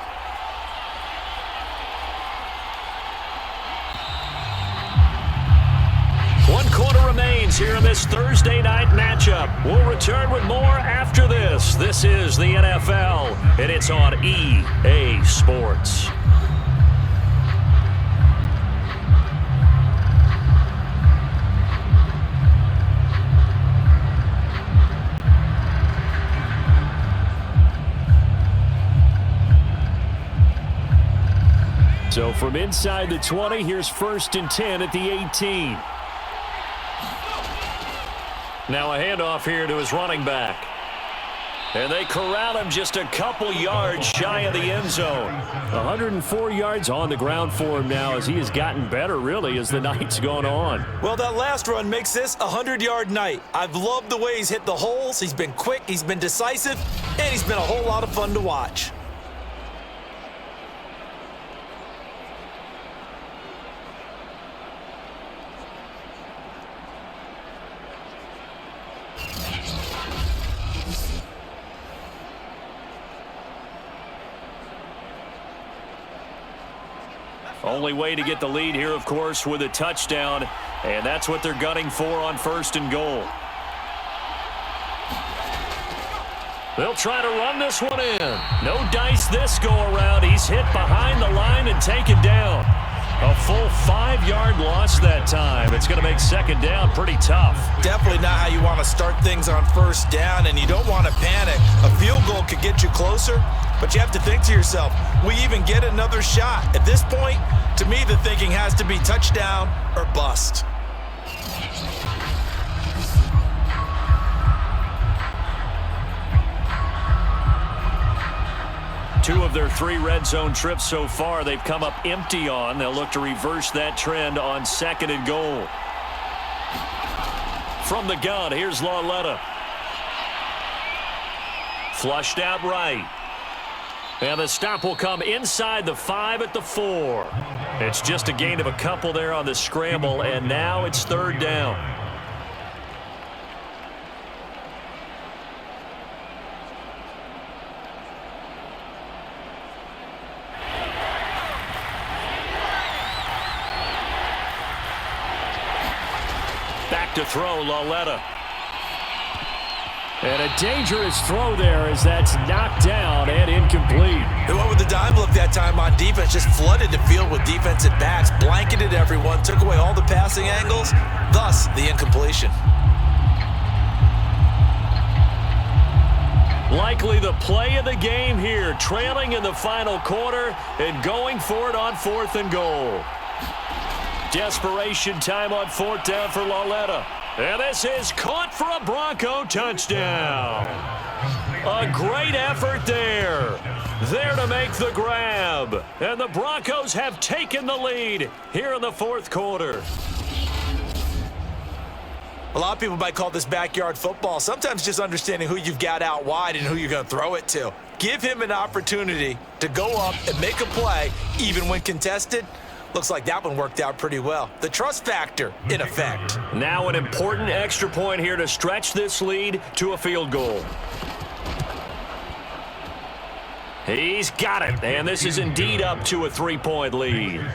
remains here in this Thursday night matchup. We'll return with more after this. This is the NFL, and it's on EA Sports. So from inside the 20, here's 1st and 10 at the 18. Now a handoff here to his running back. And they corral him just a couple yards shy of the end zone. 104 yards on the ground for him now as he has gotten better, really, as the night's gone on. Well, that last run makes this a 100-yard night. I've loved the way he's hit the holes. He's been quick, he's been decisive, and he's been a whole lot of fun to watch. Only way to get the lead here, of course, with a touchdown, and that's what they're gunning for on 1st and goal. They'll try to run this one in. No dice this go-around. He's hit behind the line and taken down. A full 5-yard loss that time. It's going to make 2nd down pretty tough. Definitely not how you want to start things on 1st down, and you don't want to panic. A field goal could get you closer, but you have to think to yourself, we even get another shot. At this point, to me, the thinking has to be touchdown or bust. Two of their 3 red zone trips so far they've come up empty on. They'll look to reverse that trend on 2nd and goal. From the gun, here's Lauletta. Flushed out right. And the stop will come inside the 5 at the 4. It's just a gain of a couple there on the scramble, and now it's 3rd down. Back to throw, Lauletta. And a dangerous throw there as that's knocked down and incomplete. They went with the dime look that time on defense, just flooded the field with defensive backs, blanketed everyone, took away all the passing angles, thus the incompletion. Likely the play of the game here, trailing in the final quarter and going for it on 4th and goal. Desperation time on 4th down for Lauletta. And this is caught for a Bronco touchdown. A great effort there. There to make the grab. And the Broncos have taken the lead here in the 4th quarter. A lot of people might call this backyard football. Sometimes just understanding who you've got out wide and who you're going to throw it to. Give him an opportunity to go up and make a play, even when contested. Looks like that one worked out pretty well. The trust factor in effect. Now an important extra point here to stretch this lead to a field goal. He's got it, and this is indeed up to a 3-point lead.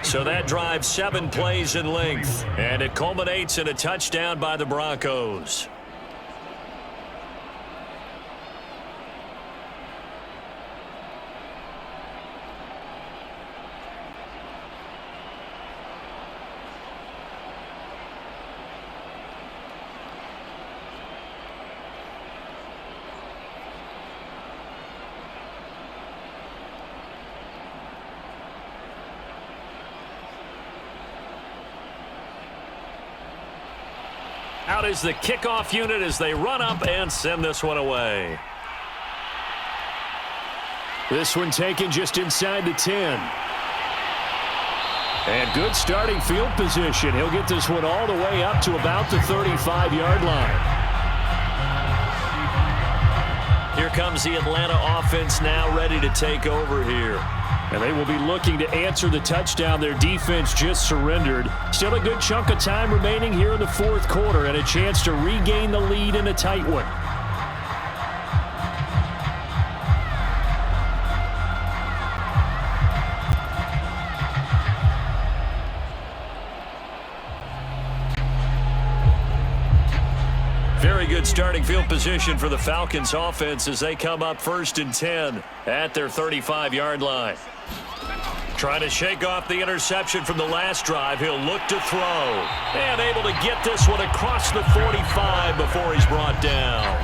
So that drives 7 plays in length, and it culminates in a touchdown by the Broncos. Out is the kickoff unit as they run up and send this one away. This one taken just inside the 10. And good starting field position. He'll get this one all the way up to about the 35-yard line. Here comes the Atlanta offense now ready to take over here. And they will be looking to answer the touchdown their defense just surrendered. Still a good chunk of time remaining here in the 4th quarter and a chance to regain the lead in a tight one. starting field position for the Falcons offense as they come up 1st and 10 at their 35-yard line. Trying to shake off the interception from the last drive. He'll look to throw. And able to get this one across the 45 before he's brought down.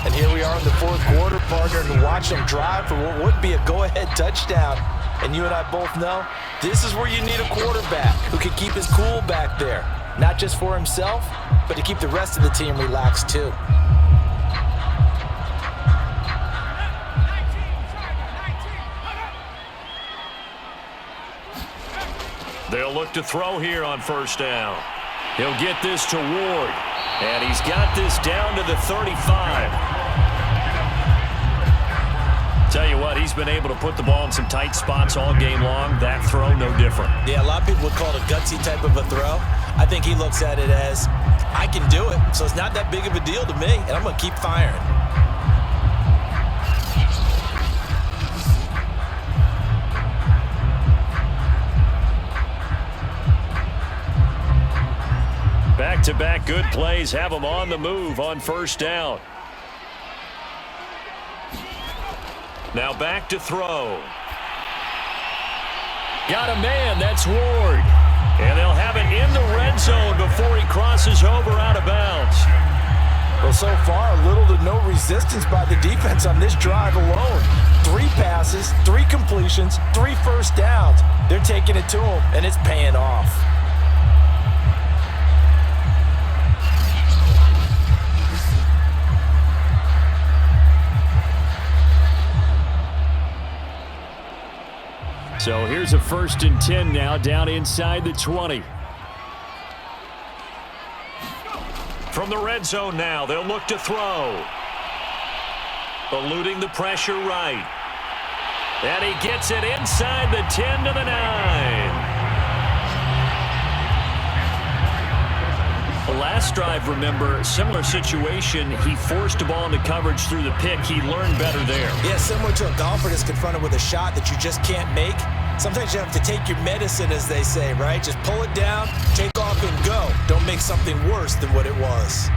And here we are in the fourth quarter, partner, and watch them drive for what would be a go-ahead touchdown. And you and I both know this is where you need a quarterback who can keep his cool back there. Not just for himself, but to keep the rest of the team relaxed too. They'll look to throw here on 1st down. He'll get this to Ward. And he's got this down to the 35. Tell you what, he's been able to put the ball in some tight spots all game long. That throw, no different. Yeah, a lot of people would call it a gutsy type of a throw. I think he looks at it as, I can do it, so it's not that big of a deal to me, and I'm going to keep firing. Back-to-back good plays have him on the move on 1st down. Now back to throw. Got a man, that's Ward. And they'll have it in the red zone before he crosses over out of bounds. Well, so far, little to no resistance by the defense on this drive alone. 3 passes, 3 completions, 3 first downs. They're taking it to him, and it's paying off. So here's a 1st and 10 now down inside the 20. From the red zone now, they'll look to throw. Eluding the pressure right. And he gets it inside the 10 to the 9. The last drive, remember, similar situation. He forced the ball into coverage through the pick. He learned better there. Yeah, similar to a golfer that's confronted with a shot that you just can't make. Sometimes you have to take your medicine, as they say, right? Just pull it down, take off, and go. Don't make something worse than what it was.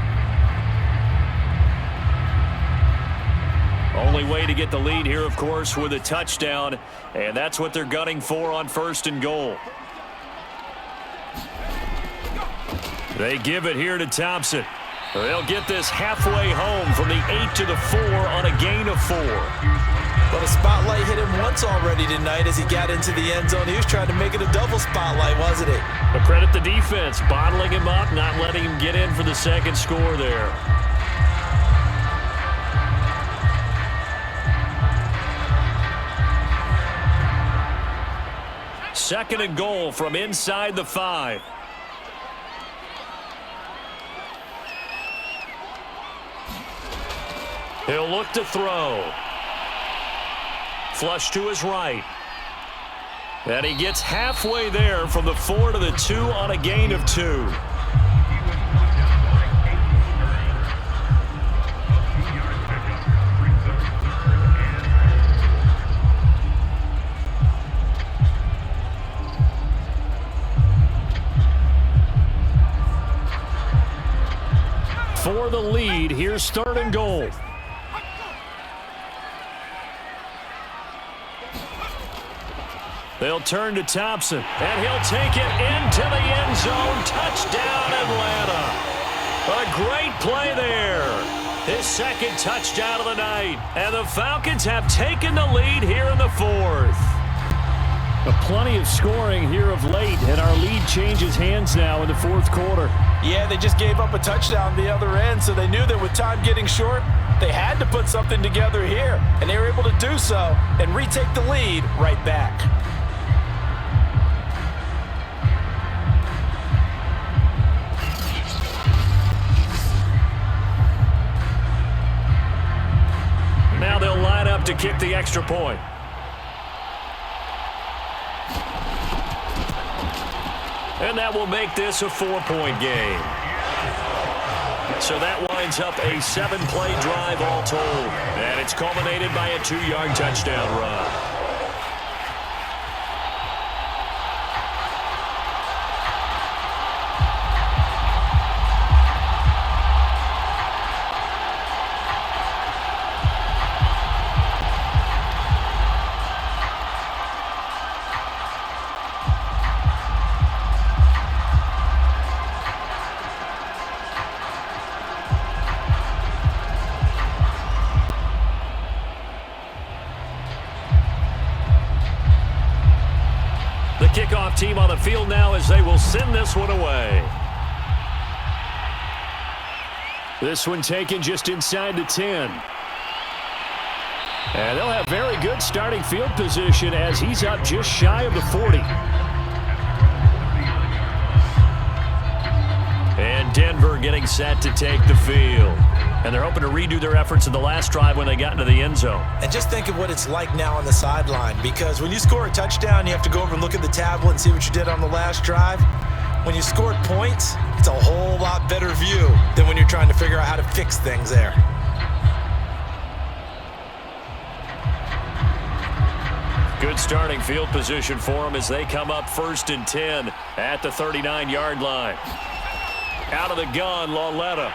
Only way to get the lead here, of course, with a touchdown, and that's what they're gunning for on 1st and goal. They give it here to Thompson. They'll get this halfway home from the 8 to the 4 on a gain of 4. Well, the spotlight hit him once already tonight as he got into the end zone. He was trying to make it a double spotlight, wasn't he? But credit the defense, bottling him up, not letting him get in for the second score there. Second and goal from inside the 5. He'll look to throw. Flush to his right. And he gets halfway there from the 4 to the 2 on a gain of 2. For the lead, here's 3rd and goal. They'll turn to Thompson, and he'll take it into the end zone. Touchdown, Atlanta. A great play there. His 2nd touchdown of the night. And the Falcons have taken the lead here in the 4th. Plenty of scoring here of late, and our lead changes hands now in the 4th quarter. Yeah, they just gave up a touchdown the other end, so they knew that with time getting short, they had to put something together here. And they were able to do so and retake the lead right back. Now they'll line up to kick the extra point. And that will make this a 4-point game. So that winds up a 7-play drive all told. And it's culminated by a 2-yard touchdown run. kickoff team on the field now as they will send this one away. This one taken just inside the 10. And they'll have very good starting field position as he's up just shy of the 40. And Denver getting set to take the field. And they're hoping to redo their efforts in the last drive when they got into the end zone. And just think of what it's like now on the sideline, because when you score a touchdown, you have to go over and look at the tablet and see what you did on the last drive. When you scored points, it's a whole lot better view than when you're trying to figure out how to fix things there. Good starting field position for them as they come up 1st and 10 at the 39-yard line. Out of the gun, Lauletta.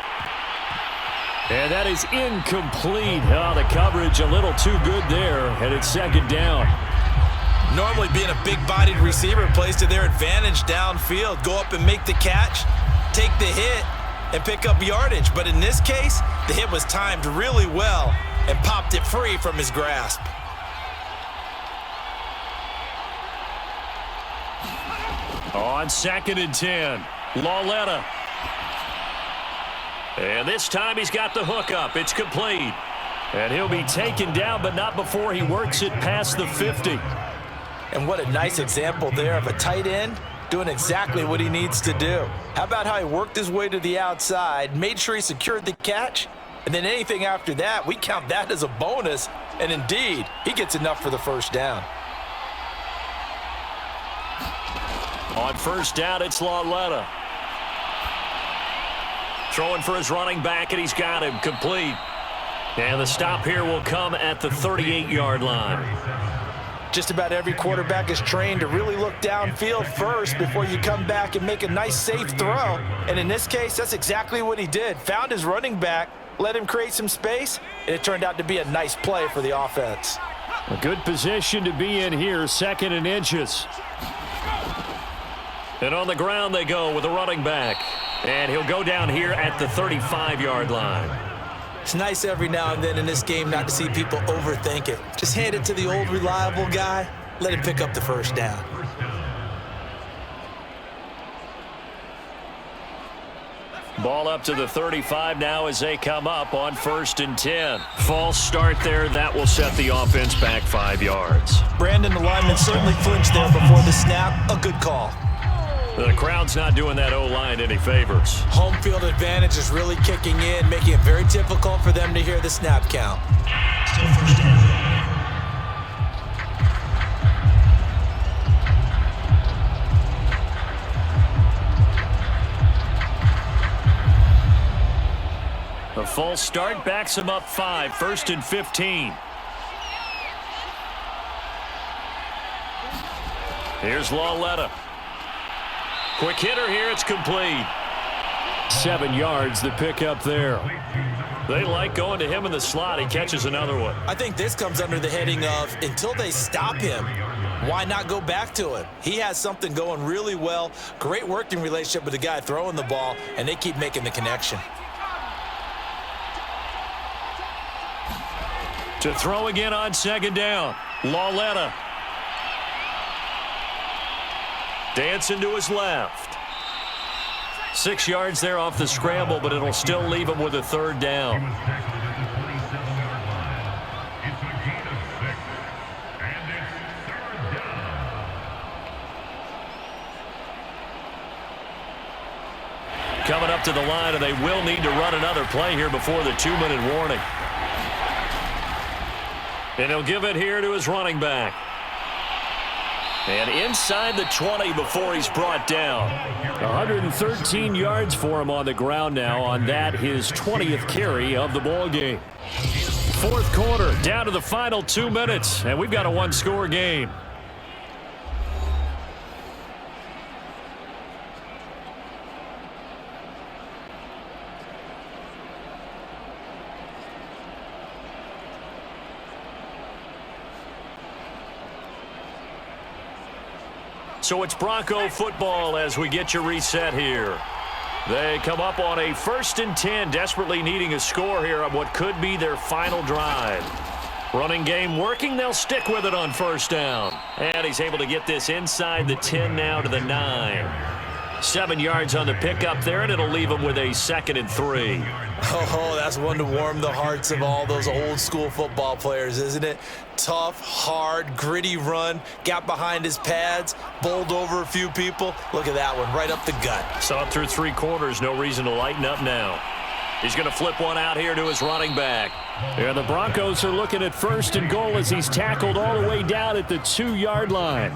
And that is incomplete. Oh, the coverage a little too good there, and it's 2nd down. Normally being a big-bodied receiver plays to their advantage downfield. Go up and make the catch, take the hit, and pick up yardage. But in this case, the hit was timed really well and popped it free from his grasp. On 2nd and 10, Lauletta. And this time he's got the hook up. It's complete. And he'll be taken down, but not before he works it past the 50. And what a nice example there of a tight end doing exactly what he needs to do. How about how he worked his way to the outside, made sure he secured the catch, and then anything after that, we count that as a bonus. And indeed, he gets enough for the 1st down. On 1st down, it's Lauletta. Throwing for his running back, and he's got him complete. And the stop here will come at the 38-yard line. Just about every quarterback is trained to really look downfield first before you come back and make a nice, safe throw. And in this case, that's exactly what he did. Found his running back, let him create some space, and it turned out to be a nice play for the offense. A good position to be in here, 2nd and inches. And on the ground they go with a running back. And he'll go down here at the 35-yard line. It's nice every now and then in this game not to see people overthink it. Just hand it to the old reliable guy, let him pick up the 1st down. Ball up to the 35 now as they come up on 1st and 10. False start there. That will set the offense back 5 yards. Brandon, the lineman certainly flinched there before the snap. A good call. The crowd's not doing that O-line any favors. Home field advantage is really kicking in, making it very difficult for them to hear the snap count. Still 1st down. A false start backs him up 5, 1st and 15. Here's Lauletta. Quick hitter here, it's complete. 7 yards, the pickup there. They like going to him in the slot. He catches another one. I think this comes under the heading of, until they stop him, why not go back to him? He has something going really well, great working relationship with the guy throwing the ball, and they keep making the connection. To throw again on 2nd down, Lauletta. Dancing to his left. 6 yards there off the scramble, but it'll still leave him with a 3rd down. Coming up to the line, and they will need to run another play here before the 2-minute warning. And he'll give it here to his running back. And inside the 20 before he's brought down. 113 yards for him on the ground now on that, his 20th carry of the ball game. 4th quarter, down to the final 2 minutes, and we've got a 1-score game. So it's Bronco football as we get you reset here. They come up on a 1st and 10, desperately needing a score here on what could be their final drive. Running game working. They'll stick with it on first down. And he's able to get this inside the 10 now to the 9. 7 yards on the pickup there, and it'll leave him with a 2nd and 3. Oh, that's one to warm the hearts of all those old school football players, isn't it? Tough, hard, gritty run. Got behind his pads, bowled over a few people. Look at that one, right up the gut. Saw it through 3 quarters. No reason to lighten up now. He's going to flip one out here to his running back. And the Broncos are looking at 1st and goal as he's tackled all the way down at the 2-yard line.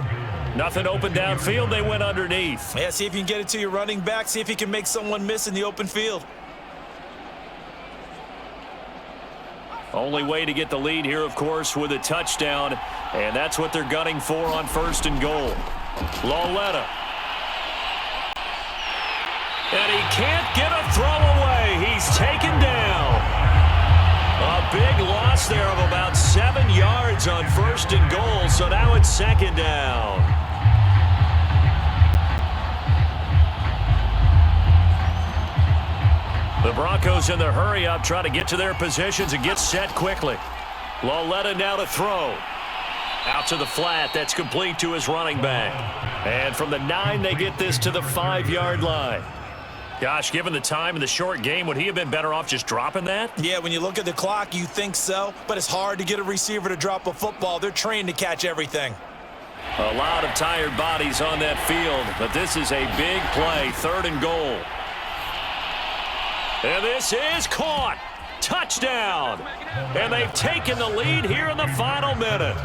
Nothing open downfield. They went underneath. Yeah, see if you can get it to your running back. See if he can make someone miss in the open field. Only way to get the lead here, of course, with a touchdown. And that's what they're gunning for on 1st and goal. Lauletta. And he can't get a throw away. He's taken down. A big loss there of about 7 yards on 1st and goal. So now it's 2nd down. The Broncos in the hurry-up try to get to their positions and get set quickly. Lauletta now to throw. Out to the flat. That's complete to his running back. And from the 9, they get this to the 5-yard line. Gosh, given the time in the short game, would he have been better off just dropping that? Yeah, when you look at the clock, you think so. But it's hard to get a receiver to drop a football. They're trained to catch everything. A lot of tired bodies on that field, but this is a big play. 3rd and goal. And this is caught. Touchdown. And they've taken the lead here in the final minute.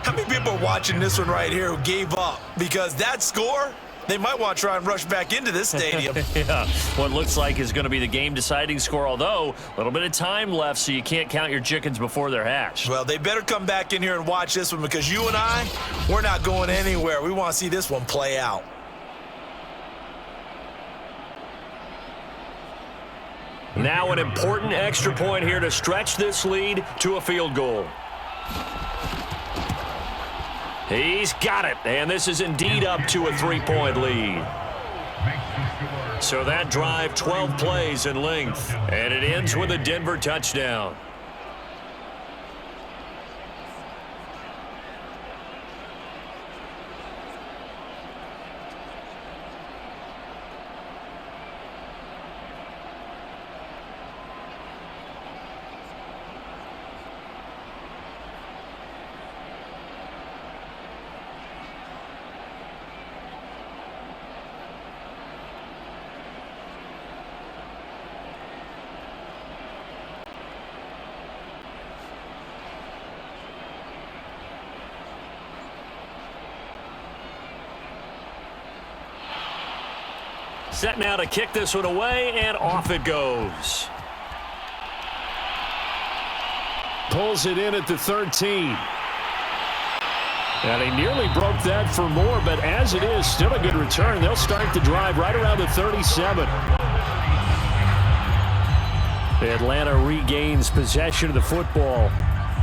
How many people are watching this one right here who gave up? Because that score, they might want to try and rush back into this stadium. Yeah, what looks like is going to be the game-deciding score, although a little bit of time left, so you can't count your chickens before they're hatched. Well, they better come back in here and watch this one because you and I, we're not going anywhere. We want to see this one play out. Now an important extra point here to stretch this lead to a field goal. He's got it, and this is indeed up to a 3-point lead. So that drive, 12 plays in length, and it ends with a Denver touchdown. Set now to kick this one away, and off it goes. Pulls it in at the 13. And he nearly broke that for more, but as it is, still a good return. They'll start the drive right around the 37. Atlanta regains possession of the football.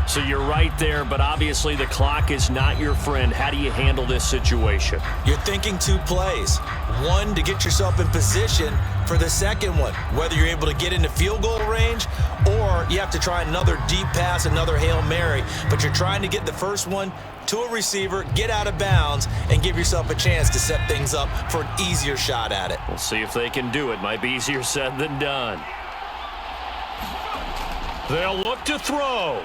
So you're right there, but obviously the clock is not your friend. How do you handle this situation? You're thinking 2 plays. One, to get yourself in position for the second one, whether you're able to get into field goal range or you have to try another deep pass, another Hail Mary. But you're trying to get the first one to a receiver, get out of bounds, and give yourself a chance to set things up for an easier shot at it. We'll see if they can do it. Might be easier said than done. They'll look to throw.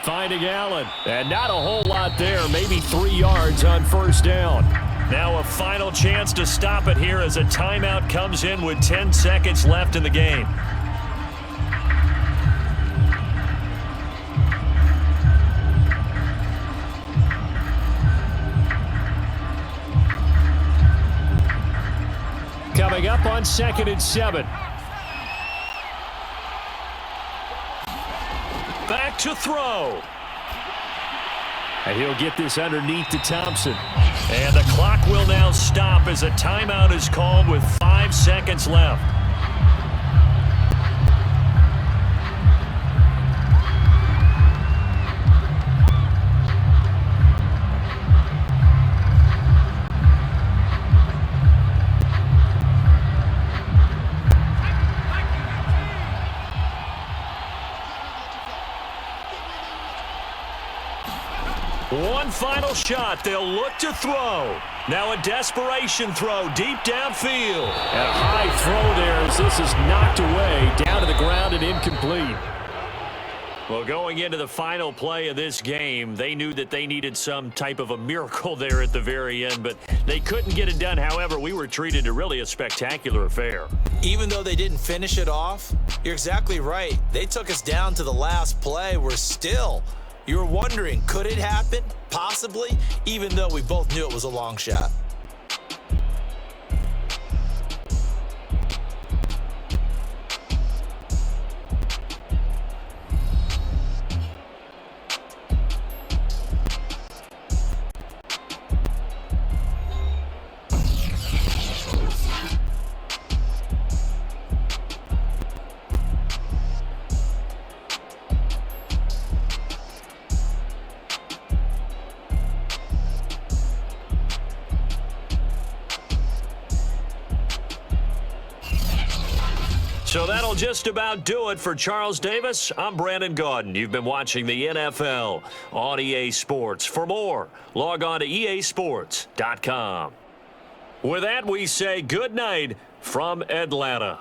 Finding Allen, and not a whole lot there, maybe 3 yards on first down. Now a final chance to stop it here as a timeout comes in with 10 seconds left in the game. Coming up on 2nd and 7. Back to throw. And he'll get this underneath to Thompson. And the clock will now stop as a timeout is called with 5 seconds left. One final shot. They'll look to throw. Now a desperation throw deep downfield. And a high throw there as this is knocked away down to the ground and incomplete. Well, going into the final play of this game, they knew that they needed some type of a miracle there at the very end, but they couldn't get it done. However, we were treated to really a spectacular affair. Even though they didn't finish it off, you're exactly right. They took us down to the last play. You were wondering, could it happen? Possibly, even though we both knew it was a long shot. So that'll just about do it for Charles Davis. I'm Brandon Gaudin. You've been watching the NFL on EA Sports. For more, log on to easports.com. With that, we say good night from Atlanta.